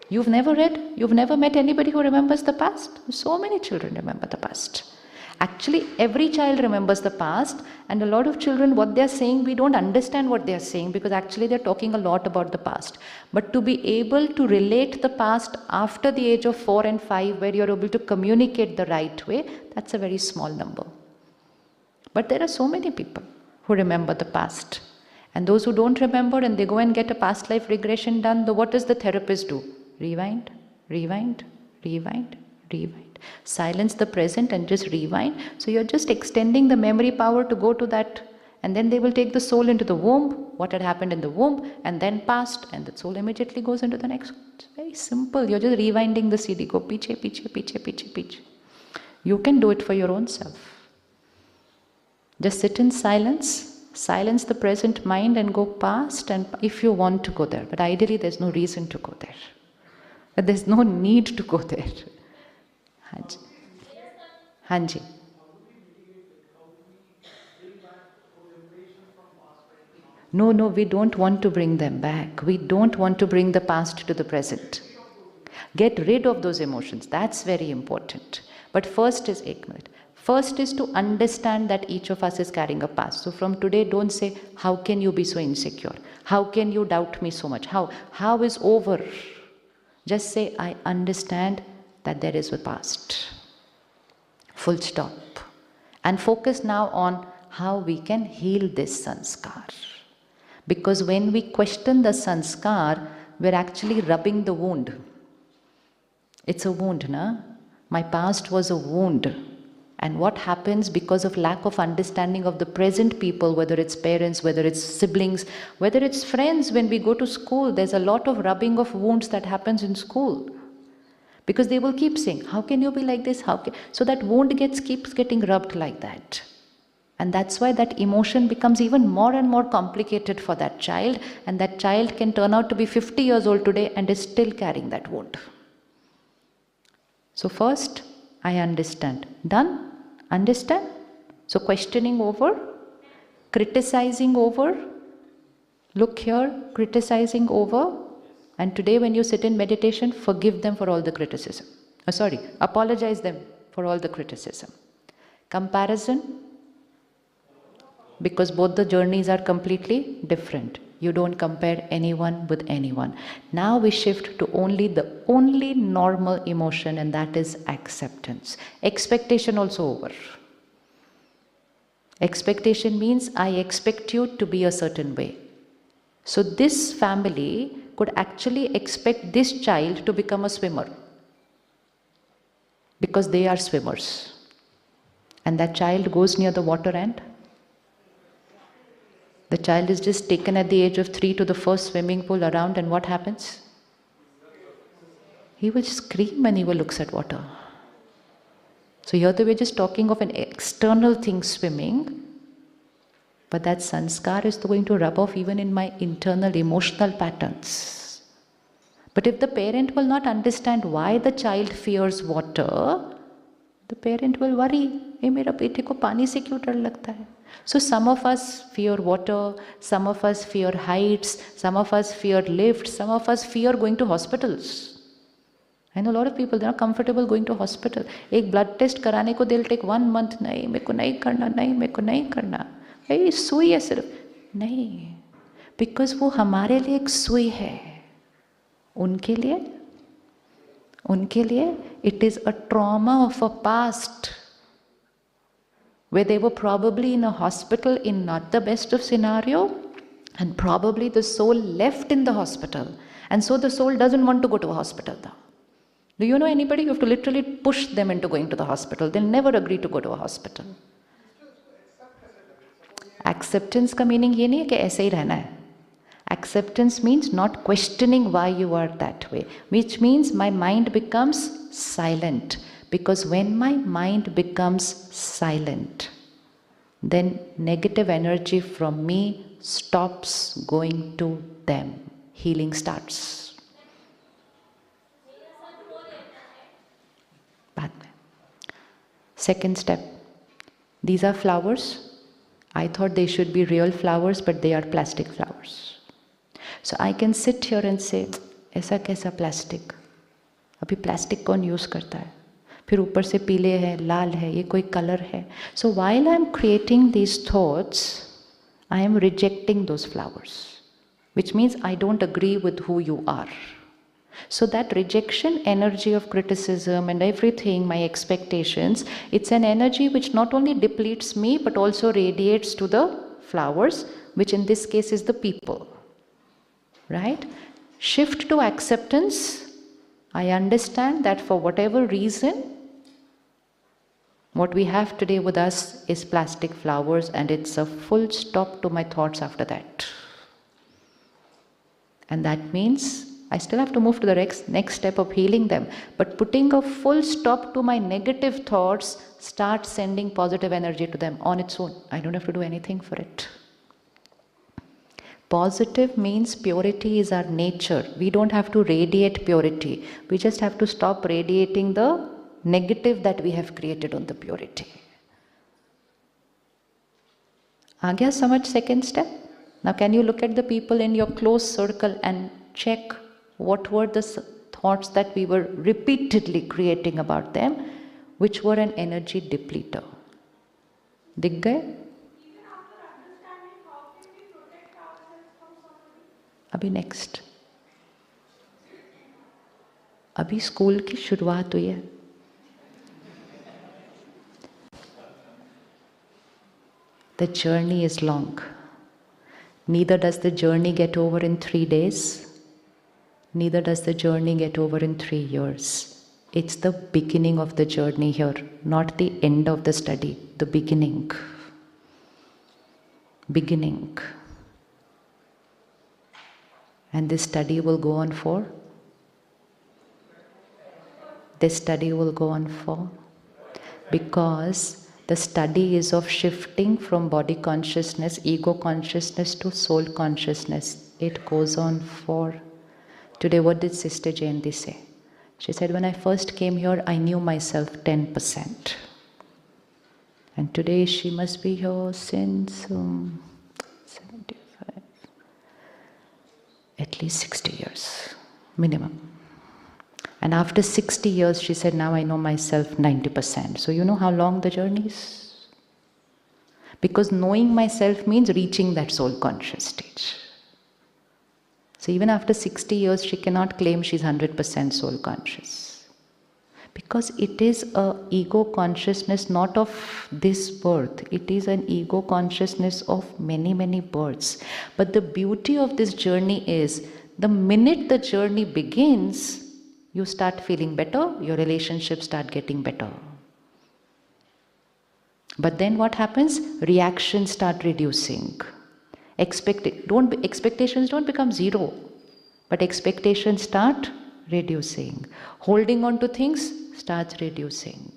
You've never read? You've never met anybody who remembers the past? So many children remember the past. Actually, every child remembers the past, and a lot of children, what they're saying, we don't understand what they're saying, because actually they're talking a lot about the past. But to be able to relate the past after the age of 4 and 5, where you're able to communicate the right way, that's a very small number. But there are so many people who remember the past. And those who don't remember and they go and get a past life regression done, what does the therapist do? Rewind, rewind, rewind, rewind. Silence the present and just rewind. So you're just extending the memory power to go to that. And then they will take the soul into the womb, what had happened in the womb, and then past, and the soul immediately goes into the next one. It's very simple. You're just rewinding the CD. Go piche, piche, piche, piche, piche. You can do it for your own self. Just sit in silence, silence the present mind and go past, and if you want to go there. But ideally, there's no reason to go there. But there's no need to go there. Hanji. Hanji. No, we don't want to bring them back. We don't want to bring the past to the present. Get rid of those emotions. That's very important. But first is to understand that each of us is carrying a past. So from today, don't say, how can you be so insecure? How can you doubt me so much? How is over? Just say, I understand that there is a past. Full stop. And focus now on how we can heal this sanskar. Because when we question the sanskar, we're actually rubbing the wound. It's a wound, na? My past was a wound. And what happens because of lack of understanding of the present people, whether it's parents, whether it's siblings, whether it's friends, when we go to school, there's a lot of rubbing of wounds that happens in school. Because they will keep saying, how can you be like this? So that wound keeps getting rubbed like that. And that's why that emotion becomes even more and more complicated for that child. And that child can turn out to be 50 years old today and is still carrying that wound. So first, I understand. Done? Understand? So questioning over, criticizing over, look here, criticizing over. And today when you sit in meditation, forgive them for all the criticism. Apologize them for all the criticism. Comparison, because both the journeys are completely different. You don't compare anyone with anyone. Now we shift to the only normal emotion, and that is acceptance. Expectation also over. Expectation means I expect you to be a certain way. So this family could actually expect this child to become a swimmer because they are swimmers. And that child goes near the water and the child is just taken at the age of 3 to the first swimming pool around, and what happens? He will scream when he looks at water. So here we're just talking of an external thing, swimming, but that sanskar is going to rub off even in my internal emotional patterns. But if the parent will not understand why the child fears water, the parent will worry, hey, mera bete ko pani se kyun dar lagta hai? So some of us fear water, some of us fear heights, some of us fear lifts, some of us fear going to hospitals. I know a lot of people, they're not comfortable going to hospital. Ek blood test karane ko they'll take 1 month. Nahi, meko nahi karna. Hey, sui hai sirf. Nahi. Because wo hamare liye ek sui hai. Unke liye, it is a trauma of a past, where they were probably in a hospital in not the best of scenario, and probably the soul left in the hospital, and so the soul doesn't want to go to a hospital now. Do you know anybody? You have to literally push them into going to the hospital. They'll never agree to go to a hospital. Acceptance का meaning ये नहीं है कि ऐसे ही रहना है. Acceptance means not questioning why you are that way, which means my mind becomes silent. Because when my mind becomes silent, then negative energy from me stops going to them. Healing starts. Second step. These are flowers. I thought they should be real flowers, but they are plastic flowers. So I can sit here and say, ऐसा कैसा plastic? अभी plastic कौन use करता है? फिर ऊपर से पीले है, लाल है, ये कोई color है. So while I am creating these thoughts, I am rejecting those flowers, which means I don't agree with who you are. So that rejection energy of criticism and everything, my expectations, it's an energy which not only depletes me but also radiates to the flowers, which in this case is the people. Right? Shift to acceptance. I understand that for whatever reason, what we have today with us is plastic flowers, and it's a full stop to my thoughts after that. And that means I still have to move to the next step of healing them. But putting a full stop to my negative thoughts starts sending positive energy to them on its own. I don't have to do anything for it. Positive means purity is our nature. We don't have to radiate purity. We just have to stop radiating the negative that we have created on the purity. Aa gaya samajh second step? Now can you look at the people in your close circle and check what were the thoughts that we were repeatedly creating about them, which were an energy depleter. Dikh gaye? अभी next, अभी school की शुरुआत हुई है. The journey is long. Neither does the journey get over in 3 days. Neither does the journey get over in 3 years. It's the beginning of the journey here, not the end of the study. The beginning. Beginning. And this study will go on for? This study will go on for? Because the study is of shifting from body consciousness, ego consciousness to soul consciousness. It goes on for. Today, what did Sister Jayanti say? She said, when I first came here, I knew myself 10%. And today she must be here since 75. At least 60 years, minimum. And after 60 years, she said, now I know myself 90%. So you know how long the journey is? Because knowing myself means reaching that soul conscious stage. So even after 60 years, she cannot claim she's 100% soul conscious. Because it is an ego consciousness not of this birth. It is an ego consciousness of many, many births. But the beauty of this journey is, the minute the journey begins, you start feeling better, your relationships start getting better. But then what happens? Reactions start reducing. Expectations don't become zero, but expectations start reducing. Holding on to things starts reducing.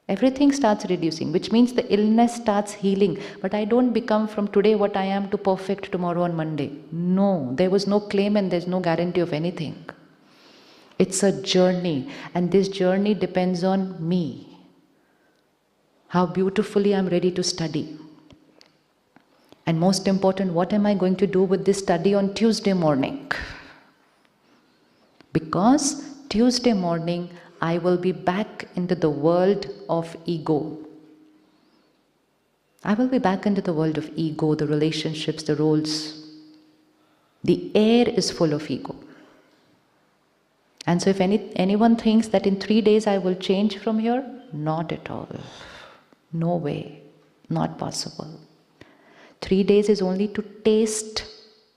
Everything starts reducing, which means the illness starts healing. But I don't become from today what I am to perfect tomorrow on Monday. No, there was no claim and there's no guarantee of anything. It's a journey, and this journey depends on me. How beautifully I'm ready to study. And most important, what am I going to do with this study on Tuesday morning? Because Tuesday morning, I will be back into the world of ego. I will be back into the world of ego, the relationships, the roles. The air is full of ego. And so if anyone thinks that in 3 days I will change from here, not at all. No way. Not possible. 3 days is only to taste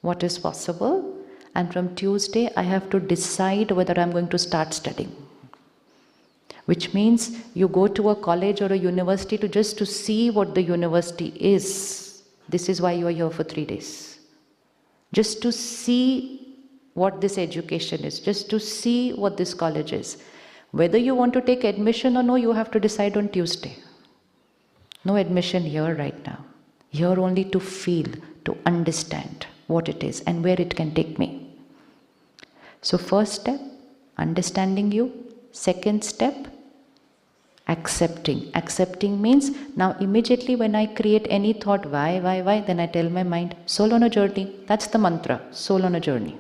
what is possible. And from Tuesday, I have to decide whether I'm going to start studying. Which means you go to a college or a university just to see what the university is. This is why you are here for 3 days. Just to see what this education is, just to see what this college is. Whether you want to take admission or no, you have to decide on Tuesday. No admission here right now. Here only to feel, to understand what it is and where it can take me. So first step, understanding you. Second step, accepting. Accepting means now immediately when I create any thought, why, then I tell my mind, soul on a journey. That's the mantra, soul on a journey.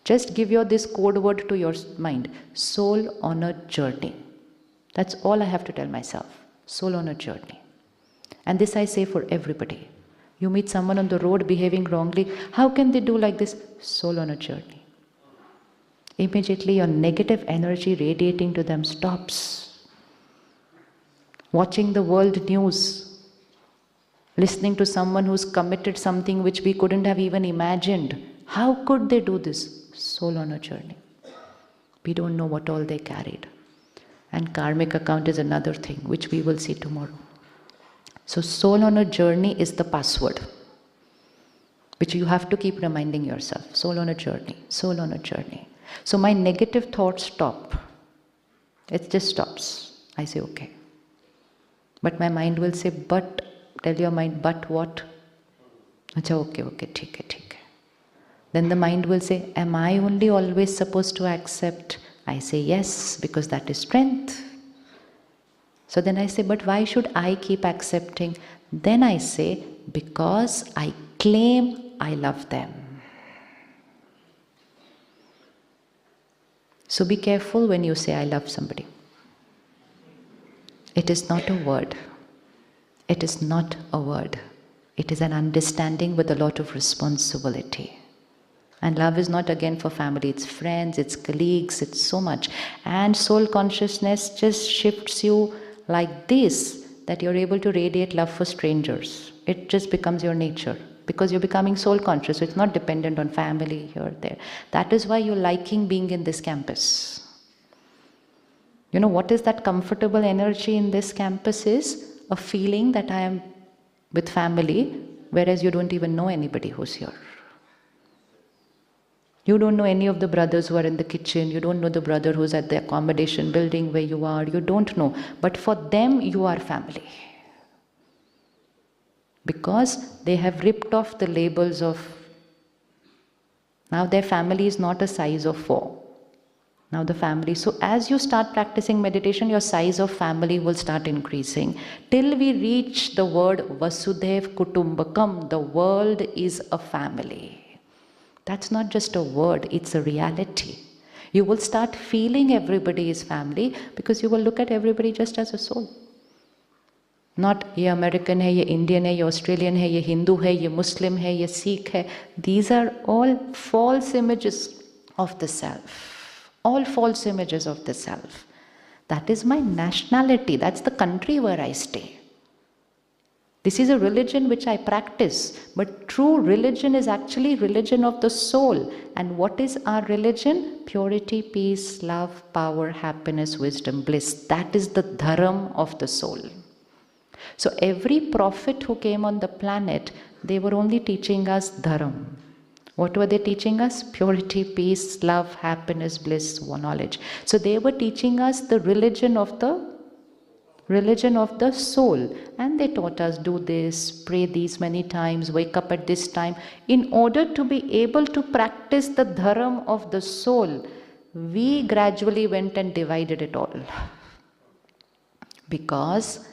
Just give this code word to your mind, soul on a journey. That's all I have to tell myself, soul on a journey. And this I say for everybody. You meet someone on the road behaving wrongly, how can they do like this? Soul on a journey. Immediately your negative energy radiating to them stops. Watching the world news, Listening to someone who's committed something which we couldn't have even imagined. How could they do this? Soul on a journey. We don't know what all they carried. And karmic account is another thing which we will see tomorrow. So soul on a journey is the password, which you have to keep reminding yourself. Soul on a journey, soul on a journey. So my negative thoughts stop. It just stops. I say, okay. But my mind will say, but, tell your mind, but what? Acha, okay, theek hai. Then the mind will say, am I only always supposed to accept? I say, yes, because that is strength. So then I say, but why should I keep accepting? Then I say, because I claim I love them. So be careful when you say, I love somebody. It is not a word. It is not a word. It is an understanding with a lot of responsibility. And love is not again for family, it's friends, it's colleagues, it's so much. And soul consciousness just shifts you like this, that you're able to radiate love for strangers. It just becomes your nature, because you're becoming soul conscious, so it's not dependent on family here or there. That is why you're liking being in this campus. You know, what is that comfortable energy in this campus is a feeling that I am with family, whereas you don't even know anybody who's here. You don't know any of the brothers who are in the kitchen. You don't know the brother who's at the accommodation building where you are. You don't know. But for them, you are family. Because they have ripped off the labels of... Now their family is not a size of 4. Now the family... So as you start practicing meditation, your size of family will start increasing. Till we reach the word Vasudhaiv Kutumbakam, the world is a family. That's not just a word, it's a reality. You will start feeling everybody is family because you will look at everybody just as a soul. Not ye American hai, ye Indian hai, ye Australian hai, ye Hindu hai, ye Muslim hai, ye Sikh hai. These are all false images of the self. All false images of the self. That is my nationality. That's the country where I stay. This is a religion which I practice, but true religion is actually religion of the soul. And what is our religion? Purity, peace, love, power, happiness, wisdom, bliss. That is the dharam of the soul. So every prophet who came on the planet, they were only teaching us dharam. What were they teaching us? Purity, peace, love, happiness, bliss, knowledge. So they were teaching us the religion of the soul, and they taught us, do this, pray these many times, wake up at this time. In order to be able to practice the dharam of the soul, we gradually went and divided it all. Because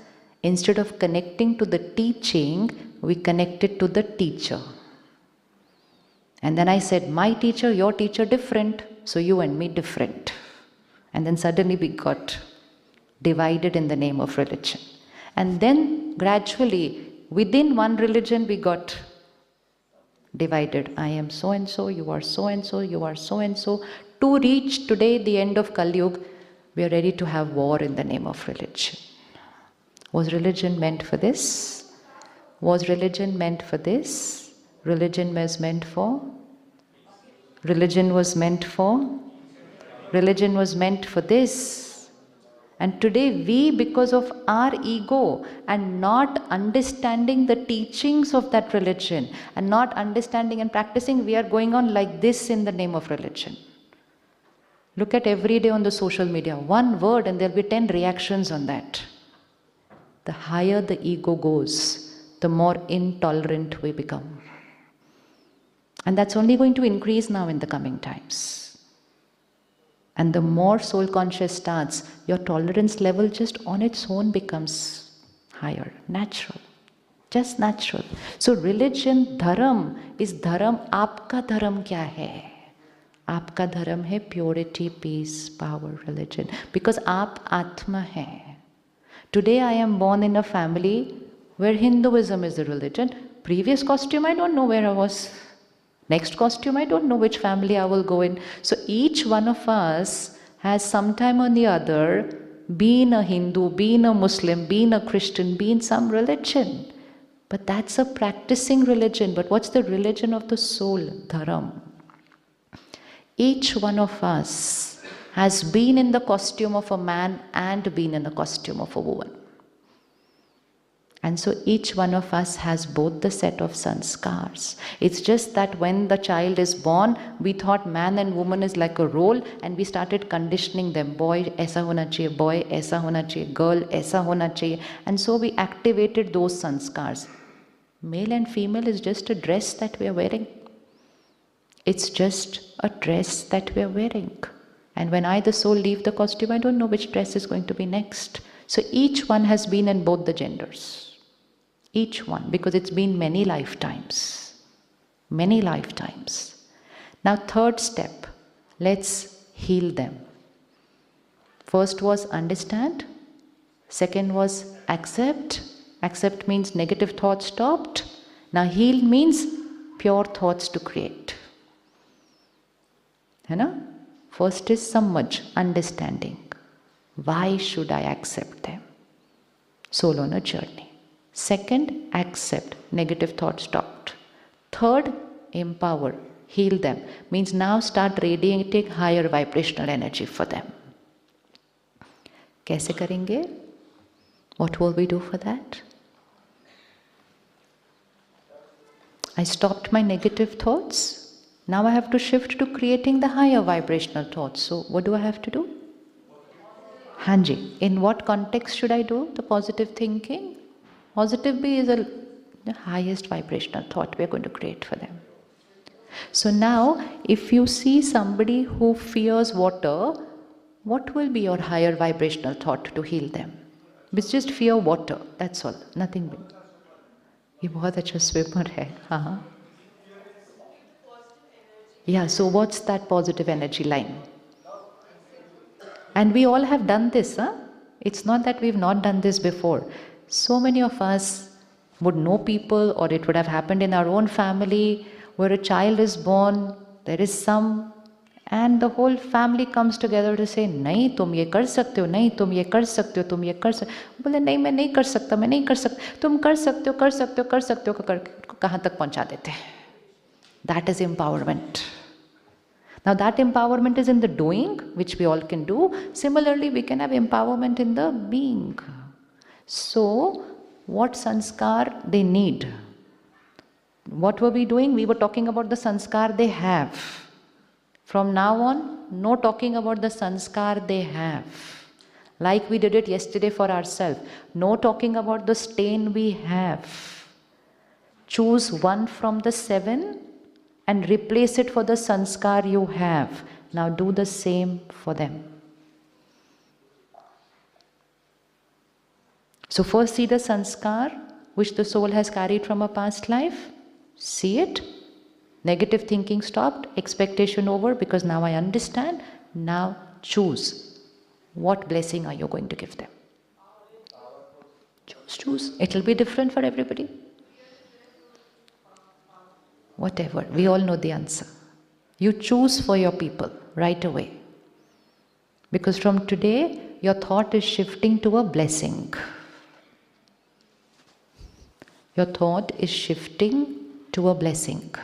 instead of connecting to the teaching, we connected to the teacher. And then I said, my teacher, your teacher different, so you and me different. And then suddenly we got divided in the name of religion. And then gradually, within one religion, we got divided. I am so and so, you are so and so, you are so and so. To reach today, the end of Kali Yuga, we are ready to have war in the name of religion. Was religion meant for this? Was religion meant for this? Religion was meant for? Religion was meant for? Religion was meant for this. And today we, because of our ego and not understanding the teachings of that religion and not understanding and practicing, we are going on like this in the name of religion. Look at every day on the social media, one word and there will be 10 reactions on that. The higher the ego goes, the more intolerant we become. And that's only going to increase now in the coming times. And the more soul conscious starts, your tolerance level just on its own becomes higher, natural, just natural. So religion, dharam, is dharam. Aapka dharam kya hai? Aapka dharam hai purity, peace, power, religion. Because aap atma hai. Today I am born in a family where Hinduism is the religion. Previous costume, I don't know where I was. Next costume, I don't know which family I will go in. So each one of us has sometime or the other been a Hindu, been a Muslim, been a Christian, been some religion. But that's a practicing religion. But what's the religion of the soul? Dharam. Each one of us has been in the costume of a man and been in the costume of a woman. And so each one of us has both the set of sanskars. It's just that when the child is born, we thought man and woman is like a role, and we started conditioning them. Boy, aisa hona chahiye, boy, aisa hona chahiye, girl, aisa hona chahiye. And so we activated those sanskars. Male and female is just a dress that we are wearing. It's just a dress that we are wearing. And when I, the soul, leave the costume, I don't know which dress is going to be next. So each one has been in both the genders. Each one, because it's been many lifetimes. Many lifetimes. Now, third step, let's heal them. First was understand. Second was accept. Accept means negative thoughts stopped. Now, heal means pure thoughts to create. है ना? First is samaj, understanding. Why should I accept them? Soul on a journey. Second, accept. Negative thought stopped. Third, empower. Heal them. Means now start radiating higher vibrational energy for them. कैसे करेंगे? What will we do for that? I stopped my negative thoughts. Now I have to shift to creating the higher vibrational thoughts. So what do I have to do? Hanji. In what context should I do the positive thinking? Positive B is the highest vibrational thought we are going to create for them. So now, if you see somebody who fears water, what will be your higher vibrational thought to heal them? It's just fear water, that's all, nothing big. ये बहुत अच्छा swimmer है, हाँ. Yeah, so what's that positive energy line? And we all have done this, huh? It's not that we've not done this before. So many of us would know people, or it would have happened in our own family, where a child is born, there is some, and the whole family comes together to say, नहीं तुम ये कर सकते हो, नहीं तुम ये कर सकते हो, तुम ये कर सकते हो. बोले नहीं मैं नहीं कर सकता, मैं नहीं कर सकता. तुम कर सकते हो, कर सकते हो, कर सकते हो, कर कहाँ तक पहुँचा देते हैं. That is empowerment. Now that empowerment is in the doing, which we all can do. Similarly, we can have empowerment in the being. So, what sanskar they need? What were we doing? We were talking about the sanskar they have. From now on, no talking about the sanskar they have. Like we did it yesterday for ourselves. No talking about the stain we have. Choose one from the 7 and replace it for the sanskar you have. Now do the same for them. So first see the sanskar which the soul has carried from a past life. See it. Negative thinking stopped. Expectation over, because now I understand. Now choose. What blessing are you going to give them? Choose. It will be different for everybody. Whatever. We all know the answer. You choose for your people right away. Because from today, your thought is shifting to a blessing. Your thought is shifting to a blessing.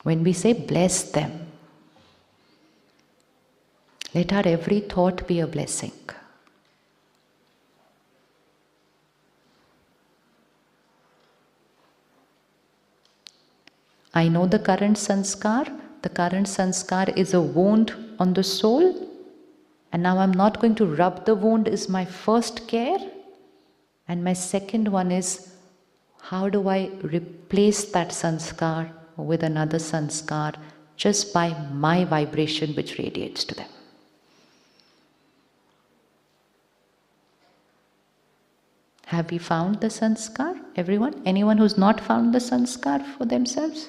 When we say bless them, let our every thought be a blessing. I know the current sanskar. The current sanskar is a wound on the soul. And now I'm not going to rub the wound is my first care. And my second one is, how do I replace that sanskar with another sanskar just by my vibration which radiates to them. Have we found the sanskar? Everyone? Anyone who's not found the sanskar for themselves?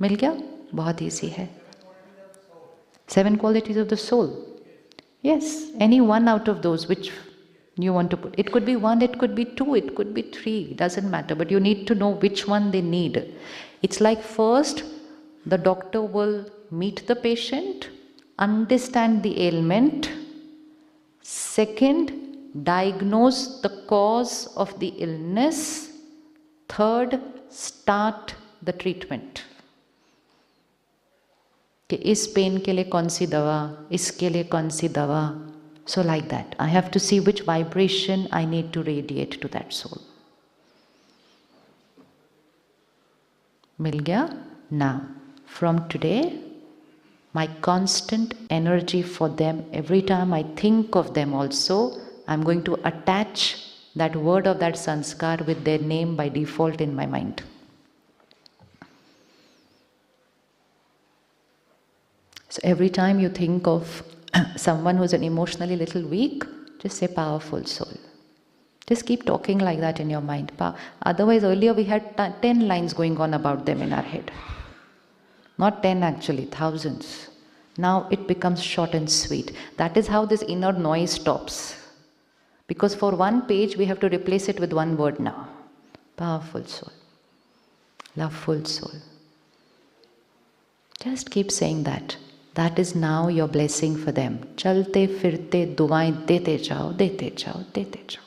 मिल गया? बहुत easy है. 7 qualities of the soul. Yes, any one out of those which you want to put. It could be 1, it could be 2, it could be 3, doesn't matter, but you need to know which one they need. It's like first, the doctor will meet the patient, understand the ailment. Second, diagnose the cause of the illness. Third, start the treatment. कि इस pen के लिए कौन सी दवा, इसके लिए कौन सी दवा. So like that, I have to see which vibration I need to radiate to that soul. मिल गया? Now, from today, my constant energy for them, every time I think of them also, I'm going to attach that word of that sanskar with their name by default in my mind. So every time you think of someone who's an emotionally little weak, just say powerful soul. Just keep talking like that in your mind. Otherwise, earlier we had 10 lines going on about them in our head. Not 10 actually, thousands. Now it becomes short and sweet. That is how this inner noise stops. Because for one page, we have to replace it with one word now. Powerful soul. Loveful soul. Just keep saying that. That is now your blessing for them. Chalte firte duaएं dete jao, dete jao, dete jao.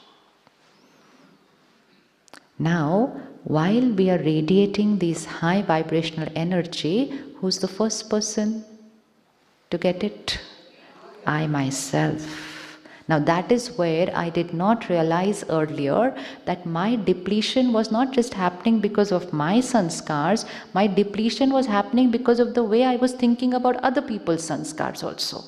Now, while we are radiating this high vibrational energy, who's the first person to get it? I myself. Now that is where I did not realize earlier that my depletion was not just happening because of my sanskars, my depletion was happening because of the way I was thinking about other people's sanskars also.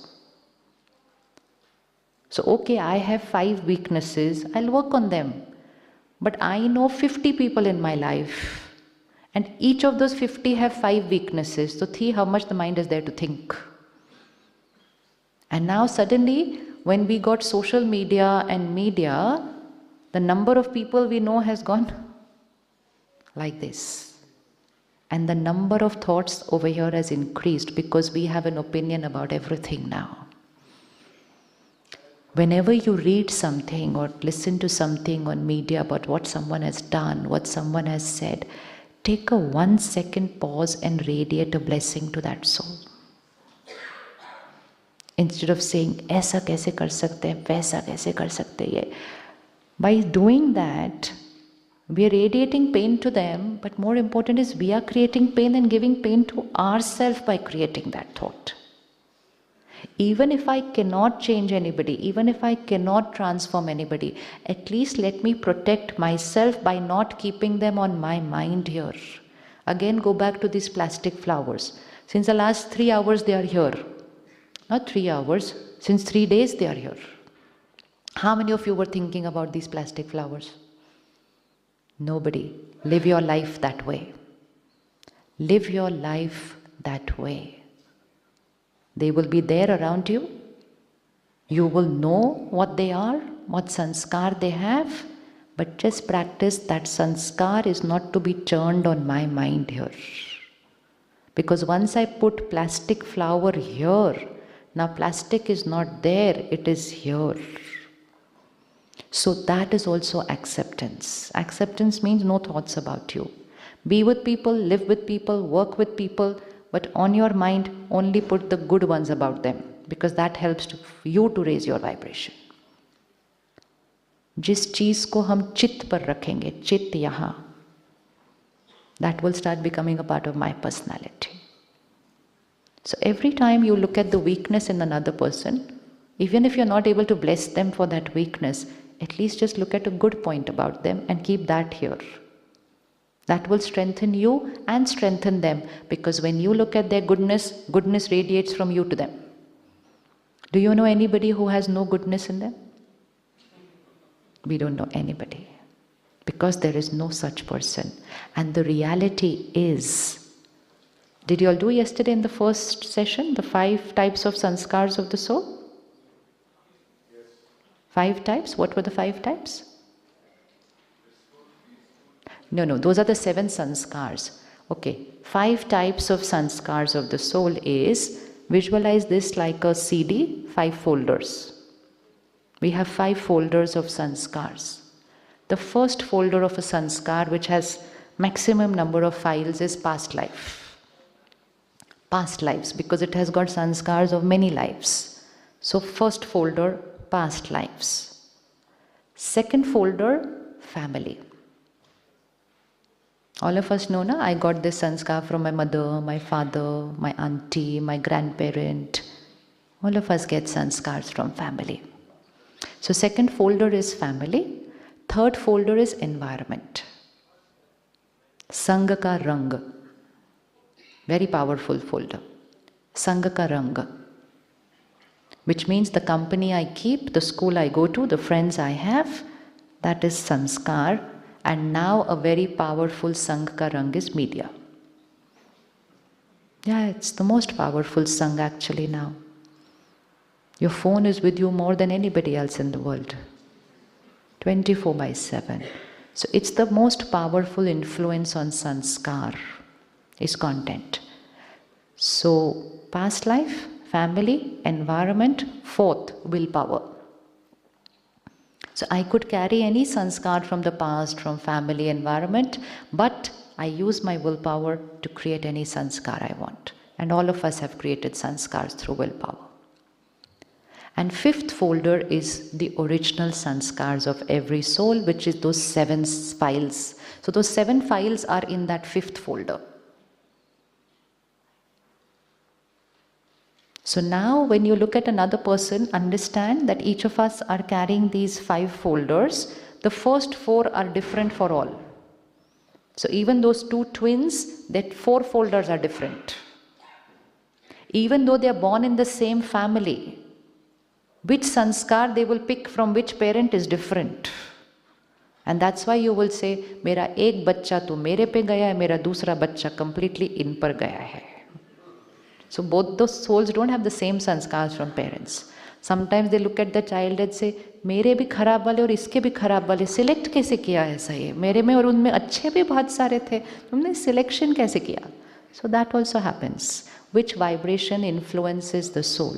So okay, I have 5 weaknesses, I'll work on them. But I know 50 people in my life, and each of those 50 have 5 weaknesses. So see how much the mind is there to think. And now suddenly, when we got social media and media, the number of people we know has gone like this. And the number of thoughts over here has increased because we have an opinion about everything now. Whenever you read something or listen to something on media about what someone has done, what someone has said, take a 1 second pause and radiate a blessing to that soul. Instead of saying, ऐसा कैसे कर सकते हैं, वैसा कैसे कर सकते हैं. By doing that, we are radiating pain to them, but more important is we are creating pain and giving pain to ourselves by creating that thought. Even if I cannot change anybody, even if I cannot transform anybody, at least let me protect myself by not keeping them on my mind here. Again, go back to these plastic flowers. Since the last 3 hours they are here. Not 3 hours, since 3 days they are here. How many of you were thinking about these plastic flowers? Nobody. Live your life that way. Live your life that way. They will be there around you. You will know what they are, what sanskar they have, but just practice that sanskar is not to be churned on my mind here. Because once I put plastic flower here, now plastic is not there, it is here. So that is also acceptance. Acceptance means no thoughts about you. Be with people, live with people, work with people, but on your mind only put the good ones about them, because that helps you to raise your vibration. जिस चीज को हम चित्त पर रखेंगे, चित्त यहाँ, that will start becoming a part of my personality. So every time you look at the weakness in another person, even if you're not able to bless them for that weakness, at least just look at a good point about them and keep that here. That will strengthen you and strengthen them, because when you look at their goodness, goodness radiates from you to them. Do you know anybody who has no goodness in them? We don't know anybody, because there is no such person. And the reality is, did you all do yesterday in the first session, the 5 types of sanskars of the soul? Yes. 5 types? What were the 5 types? No, those are the 7 sanskars. Okay, 5 types of sanskars of the soul is, visualize this like a CD, 5 folders. We have 5 folders of sanskars. The first folder of a sanskar, which has maximum number of files, is past life. Past lives, because it has got sanskars of many lives. So first folder, past lives. Second folder, family. All of us know, I got this sanskar from my mother, my father, my auntie, my grandparent. All of us get sanskars from family. So second folder is family. Third folder is environment. Sangha ka rang. Very powerful folder. Sangha ka rang. Which means the company I keep, the school I go to, the friends I have, that is sanskar. And now a very powerful Sangha ka rang is media. Yeah, it's the most powerful Sangha actually now. Your phone is with you more than anybody else in the world. 24/7. So it's the most powerful influence on sanskar, is content. So past life, family, environment, fourth, willpower. So I could carry any sanskar from the past, from family, environment, but I use my willpower to create any sanskar I want. And all of us have created sanskars through willpower. And fifth folder is the original sanskars of every soul, which is those 7 files. So those 7 files are in that fifth folder. So now when you look at another person, understand that each of us are carrying these 5 folders. The first 4 are different for all. So even those 2 twins, that 4 folders are different. Even though they are born in the same family, which sanskar they will pick from which parent is different. And that's why you will say, मेरा एक बच्चा तो मेरे पे गया है, मेरा दूसरा बच्चा completely इन पर गया है. So both those souls don't have the same sanskars from parents. Sometimes they look at the child and say, मेरे भी खराब वाले और इसके भी खराब वाले select कैसे किया ऐसा ये? मेरे में और उनमें अच्छे भी बहुत सारे थे, तुमने selection कैसे किया? So that also happens. Which vibration influences the soul?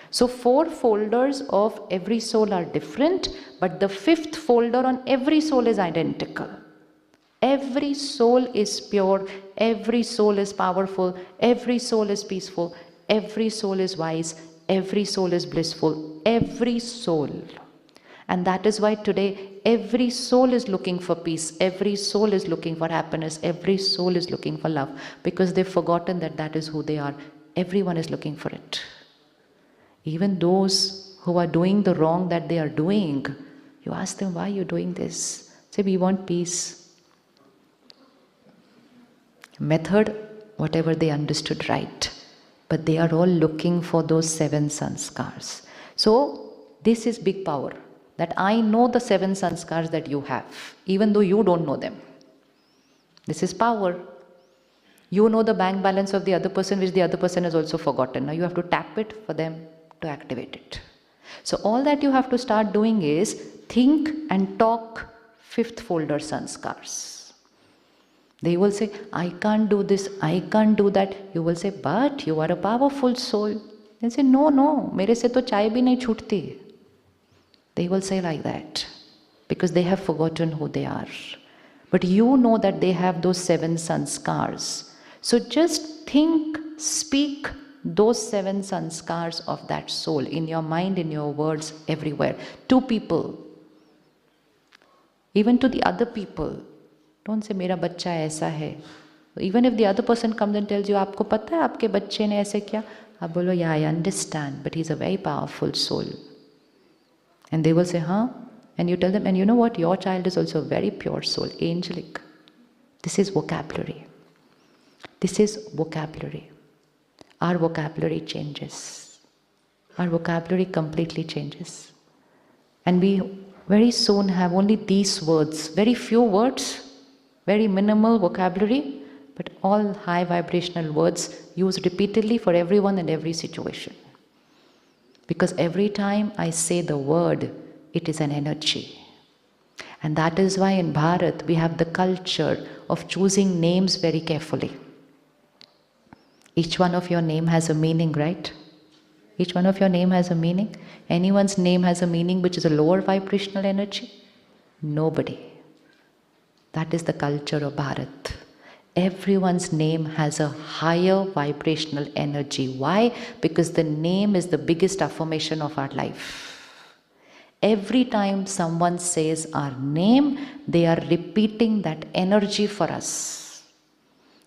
So 4 folders of every soul are different, but the 5th folder on every soul is identical. Every soul is pure, every soul is powerful, every soul is peaceful, every soul is wise, every soul is blissful, every soul. And that is why today every soul is looking for peace, every soul is looking for happiness, every soul is looking for love, because they've forgotten that that is who they are. Everyone is looking for it. Even those who are doing the wrong that they are doing, you ask them, why are you doing this? Say, we want peace. Method, whatever they understood right. But they are all looking for those 7 sanskars. So, this is big power. That I know the 7 sanskars that you have, even though you don't know them. This is power. You know the bank balance of the other person, which the other person has also forgotten. Now you have to tap it for them to activate it. So all that you have to start doing is think and talk 5th folder sanskars. They will say, I can't do this, I can't do that. You will say, but you are a powerful soul. They say, no, mere se to chai bhi nahi chhutti. They will say like that, because they have forgotten who they are. But you know that they have those 7 sanskars. So just think, speak those 7 sanskars of that soul in your mind, in your words, everywhere. To people, even to the other people. Don't say, मेरा बच्चा ऐसा है. Even if the other person comes and tells you, आपको पता है आपके बच्चे ने ऐसे किया? आप बोलो, yeah, I understand, but he's a very powerful soul. And they will say, huh? And you tell them, and you know what? Your child is also a very pure soul, angelic. This is vocabulary. This is vocabulary. Our vocabulary changes. Our vocabulary completely changes. And we very soon have only these words, very few words, very minimal vocabulary, but all high vibrational words used repeatedly for everyone and every situation. Because every time I say the word, it is an energy. And that is why in Bharat we have the culture of choosing names very carefully. Each one of your name has a meaning, right? Each one of your name has a meaning. Anyone's name has a meaning which is a lower vibrational energy? Nobody. That is the culture of Bharat. Everyone's name has a higher vibrational energy. Why? Because the name is the biggest affirmation of our life. Every time someone says our name, they are repeating that energy for us.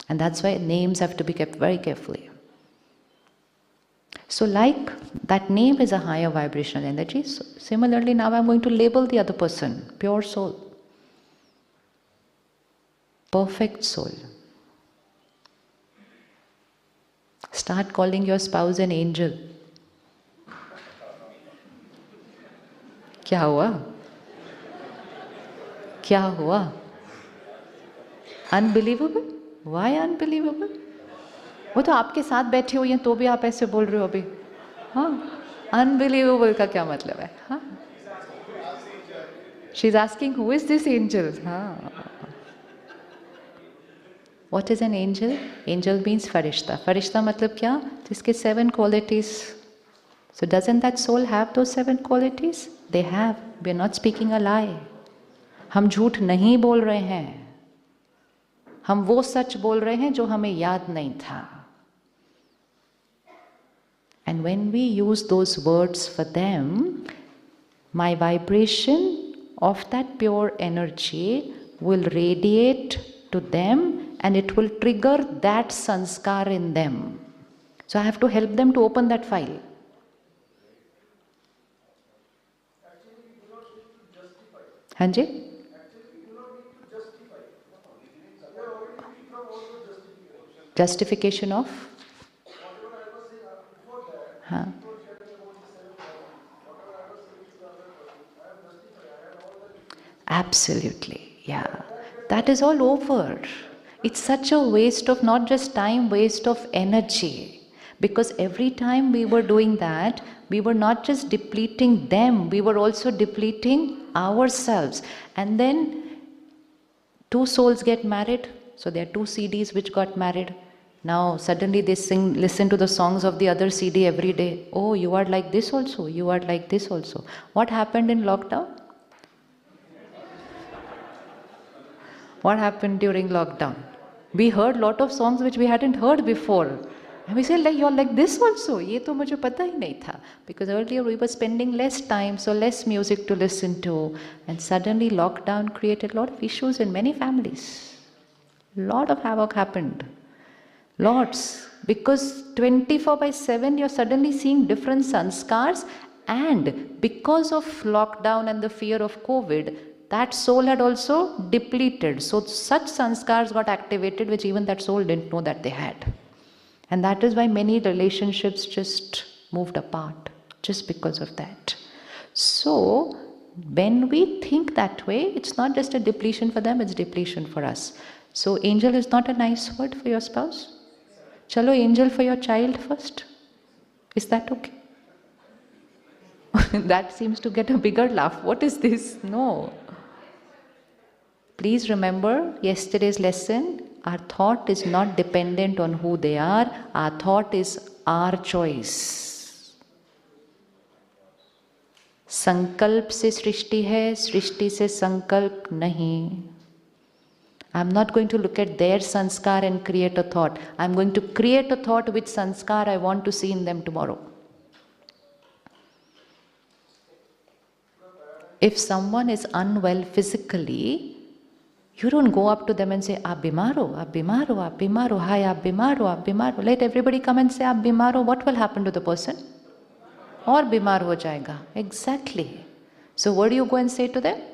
And that's why names have to be kept very carefully. So like that name is a higher vibrational energy, so similarly now I'm going to label the other person, pure soul, perfect soul. Start calling your spouse an angel. क्या हुआ? क्या हुआ? Unbelievable? Why unbelievable? वो तो आपके साथ बैठी हुई हैं तो भी आप ऐसे बोल रहे हो अभी. हाँ, unbelievable का क्या मतलब है? हाँ. She's asking, who is this angel? हाँ. What is an angel? Angel means farishta. Farishta मतलब क्या? जिसके 7 qualities. So doesn't that soul have those 7 qualities? They have. We are not speaking a lie. हम झूठ नहीं बोल रहे हैं. हम वो सच बोल रहे हैं जो हमें याद नहीं था. And when we use those words for them, my vibration of that pure energy will radiate to them and it will trigger that sanskar in them. So I have to help them to open that file. Hanji? Justification of? Huh. Absolutely, yeah. That is all over. It's such a waste of not just time, waste of energy. Because every time we were doing that, we were not just depleting them, we were also depleting ourselves. And then 2 souls get married. So there are 2 CDs which got married. Now suddenly they listen to the songs of the other CD every day. Oh, you are like this also, you are like this also. What happened in lockdown? What happened during lockdown? We heard lot of songs which we hadn't heard before. And we said, like, you're like this also. ये तो मुझे पता ही नहीं था. Because earlier we were spending less time, so less music to listen to. And suddenly lockdown created a lot of issues in many families. A lot of havoc happened. Lots. Because 24/7 you're suddenly seeing different sanskars, and because of lockdown and the fear of COVID, that soul had also depleted. So such sanskars got activated which even that soul didn't know that they had. And that is why many relationships just moved apart, just because of that. So when we think that way, it's not just a depletion for them, it's depletion for us. So angel is not a nice word for your spouse? Chalo, angel for your child first. Is that okay? That seems to get a bigger laugh. What is this? No. Please remember yesterday's lesson. Our thought is not dependent on who they are. Our thought is our choice. संकल्प से सृष्टि है, सृष्टि से संकल्प नहीं. I'm not going to look at their sanskar and create a thought. I'm going to create a thought which sanskar I want to see in them tomorrow. If someone is unwell physically, you don't go up to them and say, "Aap bimar ho, aap bimar ho, aap bimar ho, hi, aap bimar ho, aap bimar ho." Let everybody come and say, "Aap bimar ho." What will happen to the person? Or bimar ho jayega. Exactly. So what do you go and say to them?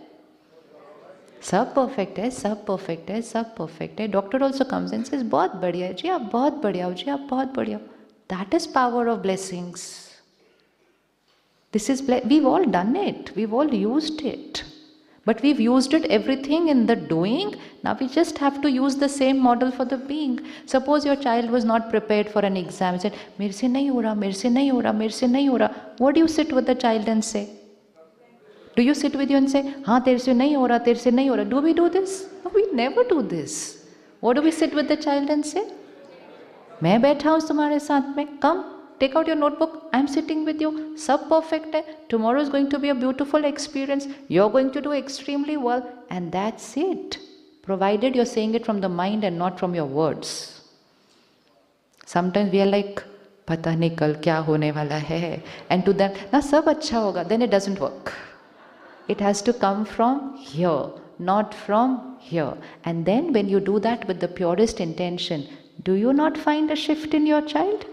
सब perfect है, सब perfect है, सब perfect है. Doctor also comes and says, बहुत बढ़िया है जी, आप बहुत बढ़िया हो जी, आप बहुत बढ़िया हो. That is power of blessings. This is, we've all done it, we've all used it. But we've used it everything in the doing. Now we just have to use the same model for the being. Suppose your child was not prepared for an exam. He said, मेरे से नहीं हो रहा, मेरे से नहीं हो रहा, मेरे से नहीं हो रहा. What do you sit with the child and say? Do you sit with you and say, हाँ तेरे से नहीं हो रहा, तेरे से नहीं हो रहा? Do we do this? No, we never do this. What do we sit with the child and say? मैं बैठा हूँ तुम्हारे साथ में. Come, take out your notebook. I'm sitting with you. सब perfect है. Tomorrow is going to be a beautiful experience. You're going to do extremely well. And that's it. Provided you're saying it from the mind and not from your words. Sometimes we are like, पता नहीं कल क्या होने वाला है. And to them, ना सब अच्छा होगा. Then it doesn't work. It has to come from here, not from here. And then when you do that with the purest intention, do you not find a shift in your child?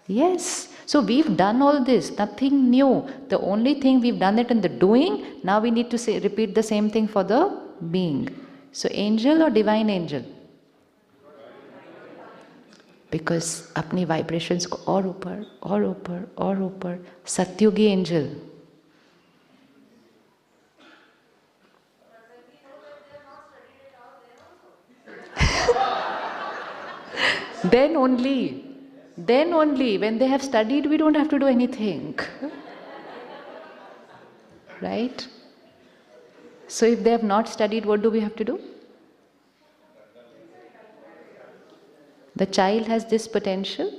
Yes. So we've done all this, nothing new. The only thing we've done it in the doing, now we need to say, repeat the same thing for the being. So angel or divine angel? Because अपनी vibrations को और ऊपर और ऊपर और ऊपर, सत्युगी angel. Then only, when they have studied, we don't have to do anything. Right? So if they have not studied, what do we have to do? The child has this potential.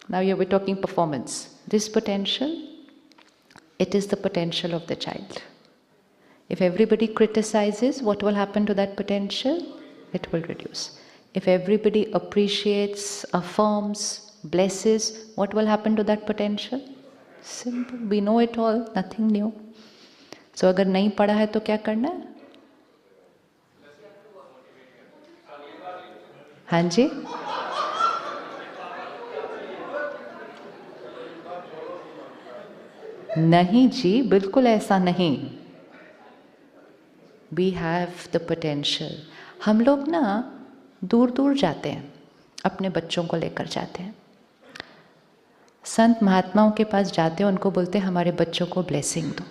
Now we're talking performance. This potential, it is the potential of the child. If everybody criticizes, what will happen to that potential? It will reduce. If everybody appreciates, affirms, blesses, what will happen to that potential? Simple. We know it all, nothing new. So अगर नहीं पढ़ा है तो क्या करना है? हाँ जी? नहीं जी, बिल्कुल ऐसा नहीं. We have the potential. हम लोग ना दूर दूर जाते हैं, अपने बच्चों को लेकर जाते हैं. संत महात्माओं के पास जाते हैं, उनको बोलते हैं हमारे बच्चों को ब्लेसिंग दो.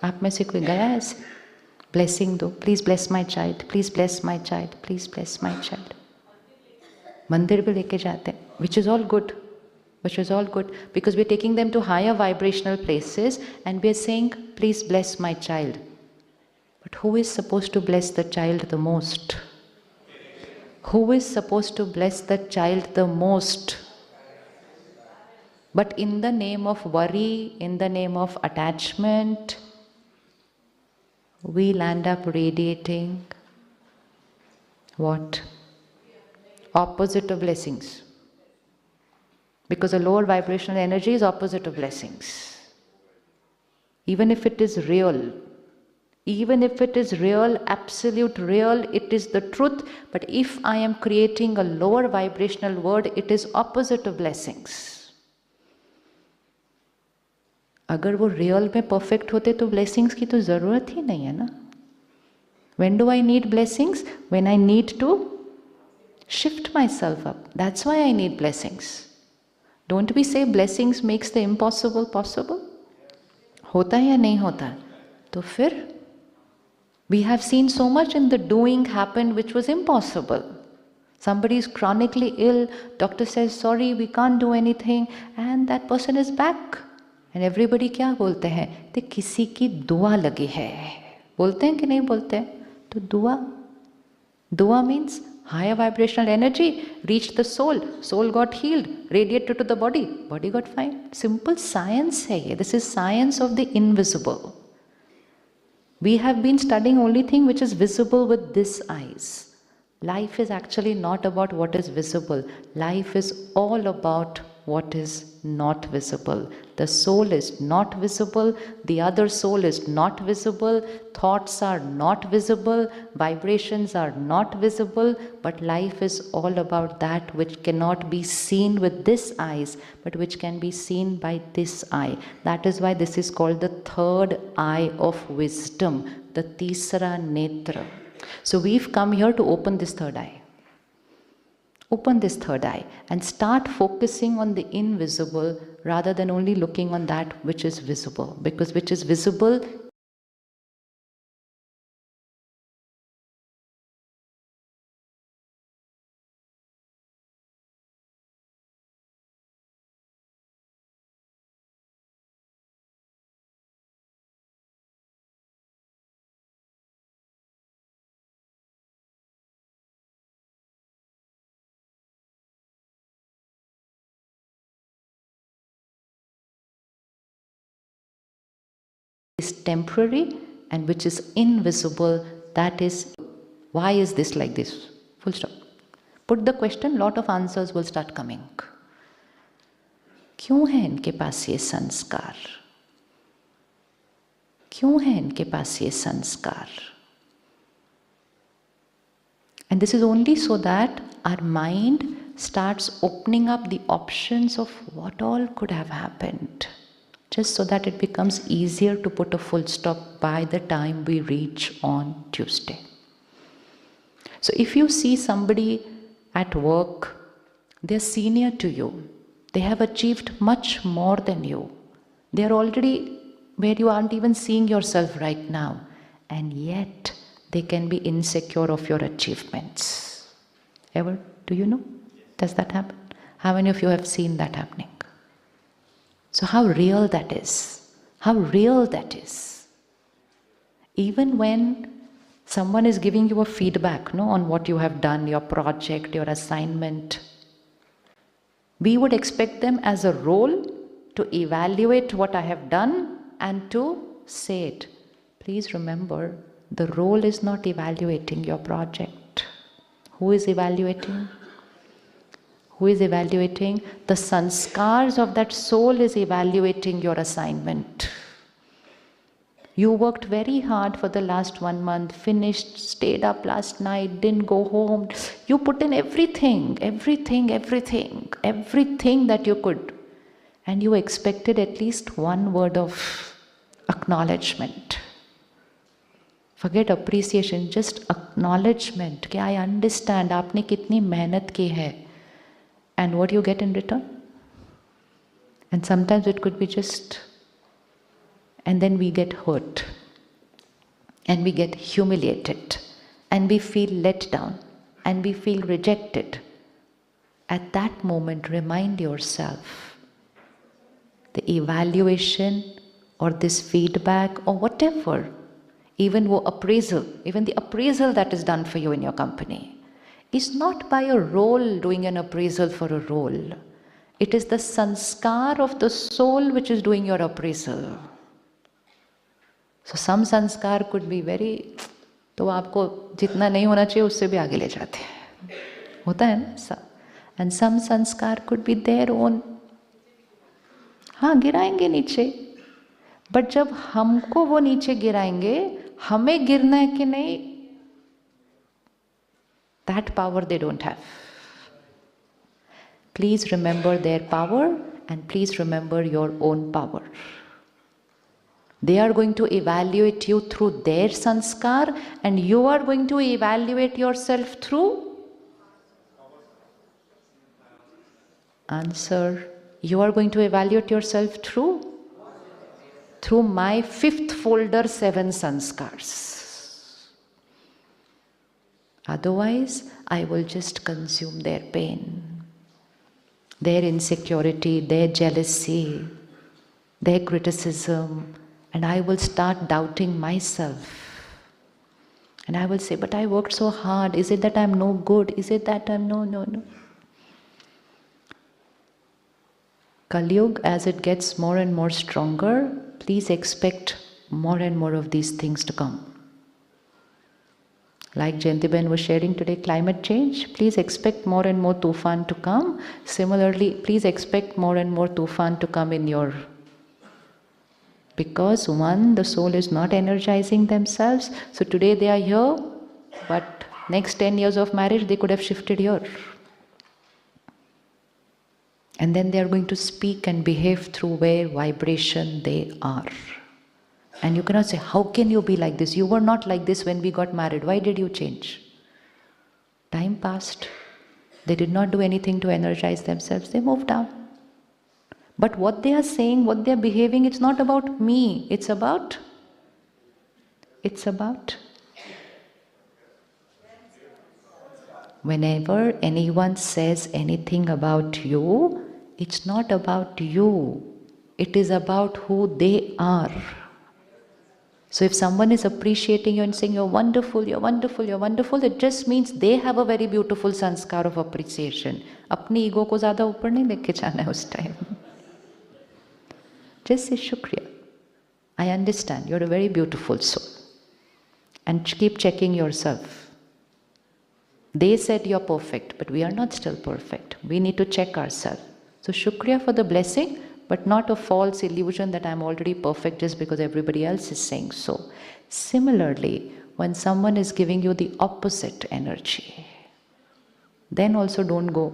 आप में से कोई गया है ऐसे? ब्लेसिंग दो, please bless my child, please bless my child, please bless my child. मंदिर भी लेके जाते हैं, which is all good, because we are taking them to higher vibrational places and we are saying, please bless my child. But who is supposed to bless the child the most? Who is supposed to bless the child the most? But in the name of worry, in the name of attachment, we'll end up radiating what? Opposite of blessings. Because a lower vibrational energy is opposite of blessings. Even if it is real, absolute real, it is the truth. But if I am creating a lower vibrational word, it is opposite of blessings. अगर वो real में perfect होते तो blessings की तो ज़रूरत ही नहीं है ना. When do I need blessings? When I need to shift myself up. That's why I need blessings. Don't we say blessings makes the impossible possible? होता है या नहीं होता? तो फिर we have seen so much in the doing happen which was impossible. Somebody is chronically ill, doctor says sorry we can't do anything, and that person is back. And everybody क्या बोलते हैं? तो किसी की दुआ लगी है. बोलते हैं कि नहीं बोलते हैं? तो दुआ means higher vibrational energy reached the soul got healed, radiated to the body got fine. Simple science hai ye. This is science of the invisible. We have been studying only thing which is visible with this eyes. Life is actually not about what is visible. Life is all about what is not visible. The soul is not visible. The other soul is not visible. Thoughts are not visible. Vibrations are not visible. But life is all about that which cannot be seen with this eyes, but which can be seen by this eye. That is why this is called the third eye of wisdom, the Tisra Netra. So we've come here to open this third eye. Open this third eye and start focusing on the invisible rather than only looking on that which is visible. Because which is visible is temporary and which is invisible, that is, why is this like this? Full stop. Put the question, lot of answers will start coming. क्यों है इनके पास ये संस्कार? क्यों है इनके पास ये संस्कार? And this is only so that our mind starts opening up the options of what all could have happened, just so that it becomes easier to put a full stop by the time we reach on Tuesday. So if you see somebody at work, they're senior to you, they have achieved much more than you, they're already where you aren't even seeing yourself right now, and yet they can be insecure of your achievements. Ever? Do you know? Does that happen? How many of you have seen that happening? So how real that is. How real that is. Even when someone is giving you a feedback, no, on what you have done, your project, your assignment, we would expect them as a role to evaluate what I have done and to say it. Please remember, the role is not evaluating your project. Who is evaluating? Who is evaluating? The sanskars of that soul is evaluating your assignment. You worked very hard for the last 1 month, finished, stayed up last night, didn't go home. You put in everything that you could. And you expected at least one word of acknowledgement. Forget appreciation, just acknowledgement. कि I understand आपने कितनी मेहनत की है. And what do you get in return? And sometimes it could be just, and then we get hurt. And we get humiliated. And we feel let down. And we feel rejected. At that moment, remind yourself, the evaluation or this feedback or whatever, even the appraisal that is done for you in your company, is not by a role doing an appraisal for a role. It is the sanskar of the soul which is doing your appraisal. So some sanskar could be very, तो आपको जितना नहीं होना चाहिए उससे भी आगे ले जाते हैं. होता है ना ऐसा? And some sanskar could be their own. हाँ, गिराएंगे नीचे. But जब हमको वो नीचे गिराएंगे, हमें गिरना है कि नहीं, that power they don't have. Please remember their power and please remember your own power. They are going to evaluate you through their sanskar and you are going to evaluate yourself through? Answer. You are going to evaluate yourself through? Through my 5th folder 7 sanskars. Otherwise, I will just consume their pain, their insecurity, their jealousy, their criticism, and I will start doubting myself. And I will say, but I worked so hard. Is it that I'm no good? Is it that I'm no. Kali Yuga, as it gets more and more stronger, please expect more and more of these things to come. Like Jayantiben was sharing today, climate change, please expect more and more tufan to come. Similarly, please expect more and more tufan to come in your... Because one, the soul is not energizing themselves. So today they are here, but next 10 years of marriage, they could have shifted here. And then they are going to speak and behave through where vibration they are. And you cannot say, how can you be like this? You were not like this when we got married. Why did you change? Time passed. They did not do anything to energize themselves. They moved on. But what they are saying, what they are behaving, it's not about me. It's about... Whenever anyone says anything about you, it's not about you. It is about who they are. So if someone is appreciating you and saying, you're wonderful, you're wonderful, you're wonderful, it just means they have a very beautiful sanskar of appreciation. अपनी ego को ज़्यादा ऊपर नहीं लेके जाना है उस time. Just say shukriya. I understand, you're a very beautiful soul. And keep checking yourself. They said you're perfect, but we are not still perfect. We need to check ourselves. So shukriya for the blessing, but not a false illusion that I'm already perfect just because everybody else is saying so. Similarly, when someone is giving you the opposite energy, then also don't go.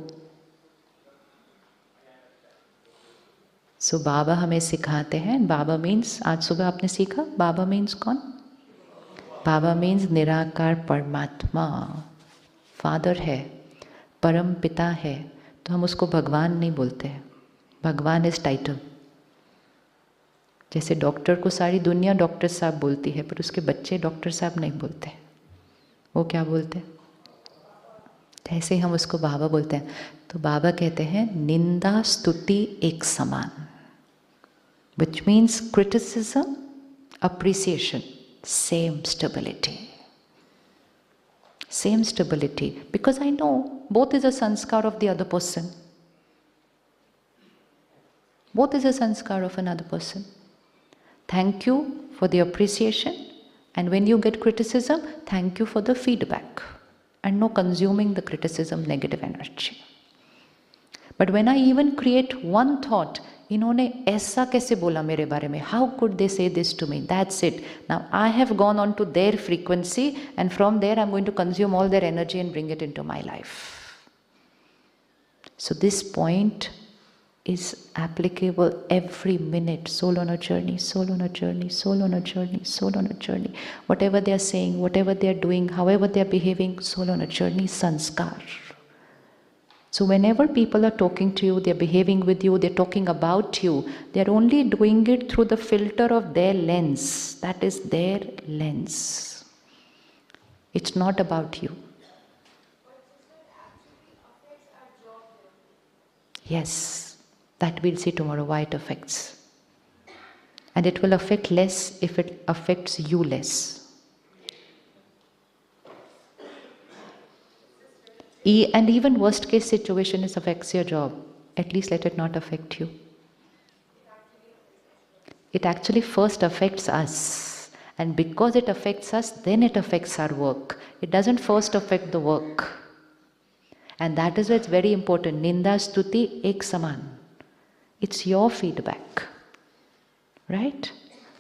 So बाबा हमें सिखाते हैं, बाबा means, आज सुबह आपने सीखा, बाबा means कौन? बाबा means निराकार परमात्मा, फादर है, परम पिता है, तो हम उसको भगवान नहीं बोलते हैं, भगवान इज टाइटल। जैसे डॉक्टर को सारी दुनिया डॉक्टर साहब बोलती है, पर उसके बच्चे डॉक्टर साहब नहीं बोलते, वो क्या बोलते हैं? ऐसे ही हम उसको बाबा बोलते हैं। तो बाबा कहते हैं निंदा स्तुति एक समान, which means criticism, appreciation, same stability. Same stability, because I know both is a sanskar of the other person. Both is a sanskar of another person. Thank you for the appreciation, and when you get criticism, thank you for the feedback, and no consuming the criticism, negative energy. But when I even create one thought, इन्होंने ऐसा कैसे बोला मेरे बारे में, how could they say this to me? That's it. Now I have gone on to their frequency, and from there I'm going to consume all their energy and bring it into my life. So this point is applicable every minute. Soul on a journey, soul on a journey, soul on a journey, soul on a journey. Whatever they are saying, whatever they are doing, however they are behaving, soul on a journey, sanskar. So whenever people are talking to you, they're behaving with you, they're talking about you, they're only doing it through the filter of their lens. That is their lens. It's not about you. Yes, that we'll see tomorrow why it affects. And it will affect less if it affects you less. And even worst case situation is affects your job. At least let it not affect you. It actually first affects us. And because it affects us, then it affects our work. It doesn't first affect the work. And that is why it's very important. Ninda stuti ek saman. It's your feedback. Right?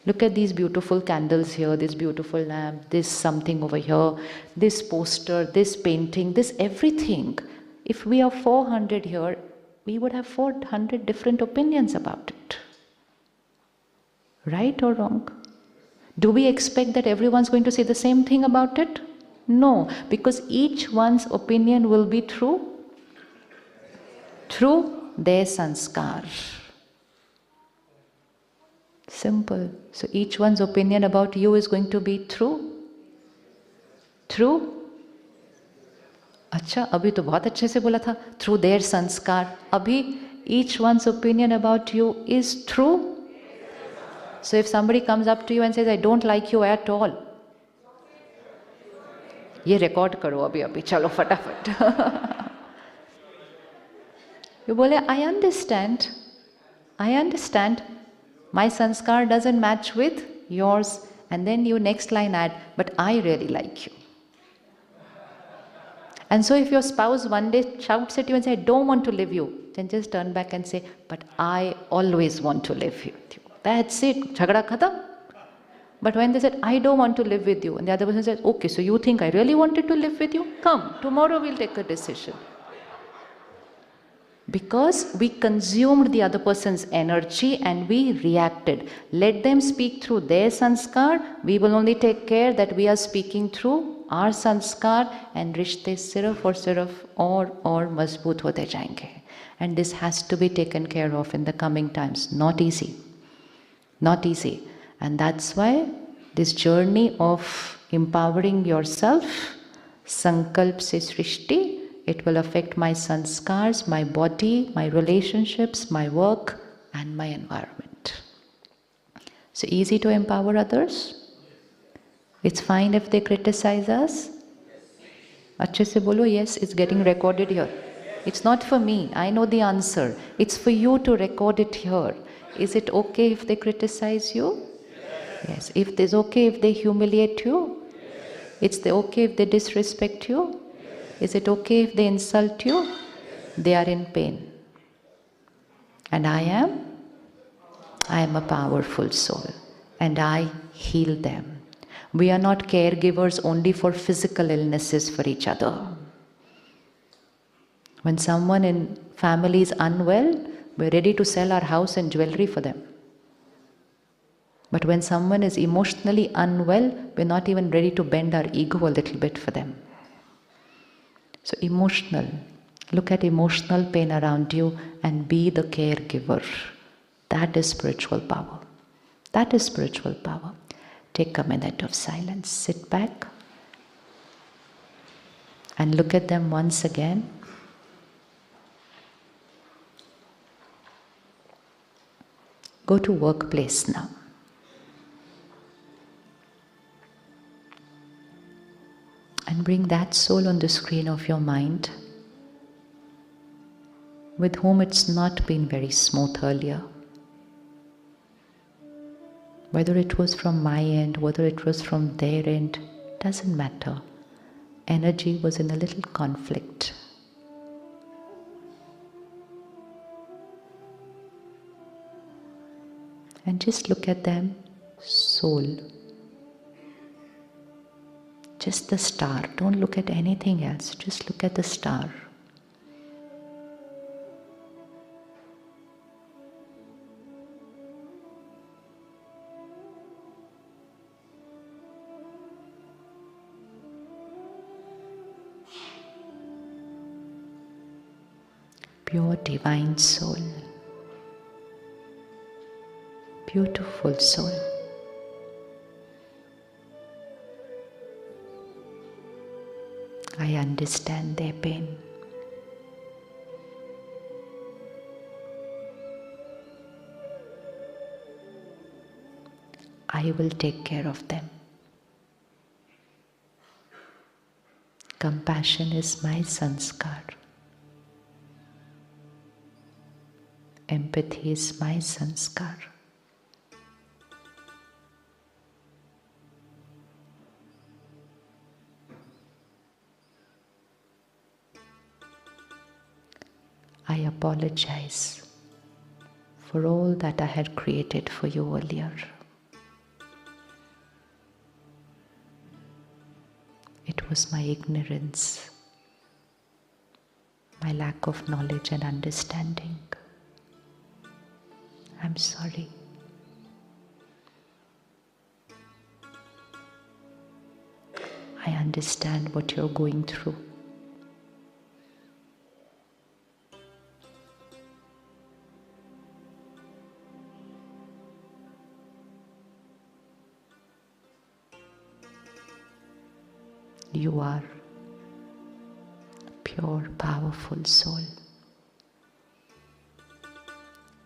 Look at these beautiful candles here, this beautiful lamp, this something over here, this poster, this painting, this everything. If we are 400 here, we would have 400 different opinions about it. Right or wrong? Do we expect that everyone's going to say the same thing about it? No, because each one's opinion will be through their sanskar. Simple. So each one's opinion about you is going to be through. अच्छा, अभी तो बहुत अच्छे से बोला था, through their sanskar. अभी each one's opinion about you is true. So if somebody comes up to you and says, I don't like you at all, ये record करो अभी चलो फटाफट. You बोले, I understand. My sanskar doesn't match with yours. And then you next line add, but I really like you. And so if your spouse one day shouts at you and says, I don't want to live you, then just turn back and say, but I always want to live with you. That's it. Jhagda khatam. But when they said, I don't want to live with you, and the other person says, okay, so you think I really wanted to live with you? Come, tomorrow we'll take a decision. Because we consumed the other person's energy and we reacted. Let them speak through their sanskar. We will only take care that we are speaking through our sanskar, and rishte sirf or mazboot hote jayenge. And this has to be taken care of in the coming times. Not easy. Not easy. And that's why this journey of empowering yourself, sankalp se srishti, it will affect my sanskars, my body, my relationships, my work, and my environment. So easy to empower others? It's fine if they criticize us? Achhe se bolo, yes, it's getting recorded here. It's not for me, I know the answer. It's for you to record it here. Is it okay if they criticize you? Yes. If it's okay if they humiliate you? It's okay if they disrespect you? Is it okay if they insult you? They are in pain. And I am I am a powerful soul and I heal them. We are not caregivers only for physical illnesses for each other. When someone in family is unwell, we're ready to sell our house and jewelry for them. But when someone is emotionally unwell, we're not even ready to bend our ego a little bit for them. So emotional, look at emotional pain around you and be the caregiver. That is spiritual power. That is spiritual power. Take a minute of silence. Sit back and look at them once again. Go to workplace now. And bring that soul on the screen of your mind with whom it's not been very smooth earlier. Whether it was from my end, whether it was from their end, doesn't matter. Energy was in a little conflict. And just look at them, soul. Just the star. Don't look at anything else. Just look at the star. Pure divine soul. Beautiful soul. I understand their pain. I will take care of them. Compassion is my sanskar. Empathy is my sanskar. I apologize for all that I had created for you earlier. It was my ignorance, my lack of knowledge and understanding. I'm sorry. I understand what you're going through. You are a pure, powerful soul,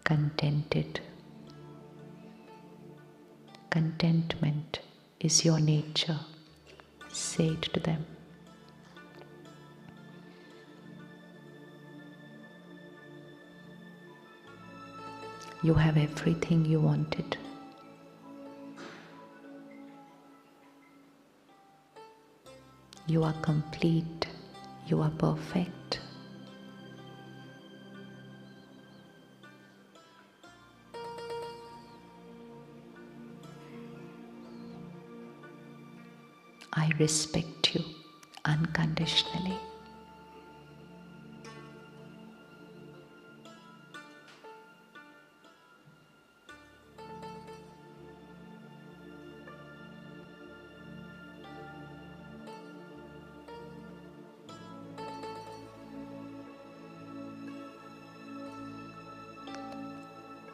contented. Contentment is your nature. Say it to them. You have everything you wanted. You are complete. You are perfect. I respect you unconditionally.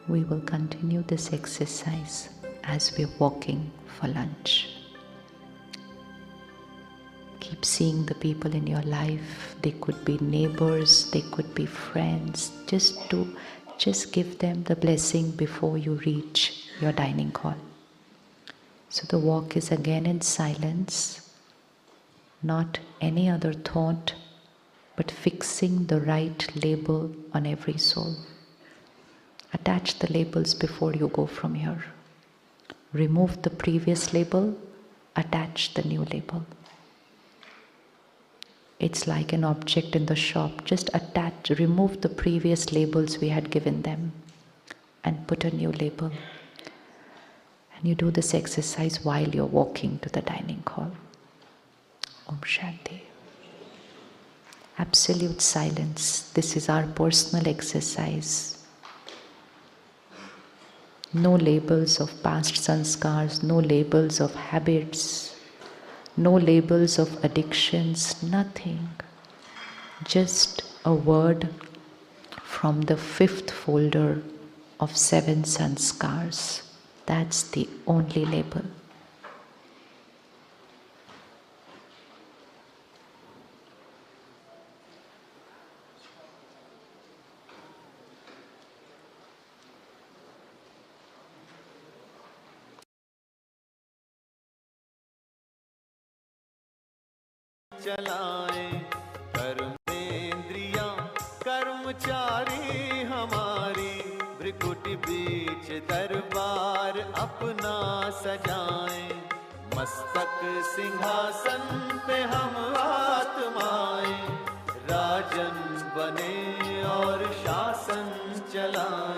We will continue this exercise as we're walking for lunch. Keep seeing the people in your life. They could be neighbors, they could be friends. Just give them the blessing before you reach your dining hall. So the walk is again in silence, not any other thought, but fixing the right label on every soul. Attach the labels before you go from here. Remove the previous label, attach the new label. It's like an object in the shop. Just remove the previous labels we had given them and put a new label. And you do this exercise while you're walking to the dining hall. Om Shanti. Absolute silence. This is our personal exercise. No labels of past sanskars, no labels of habits, no labels of addictions, nothing. Just a word from the 5th folder of 7 sanskars. That's the only label. चलाएं कर्मेंद्रियां कर्मचारी हमारी भ्रिकुटी बीच दरबार अपना सजाएं मस्तक सिंहासन पे हम आत्माएं राजन बने और शासन चलाएं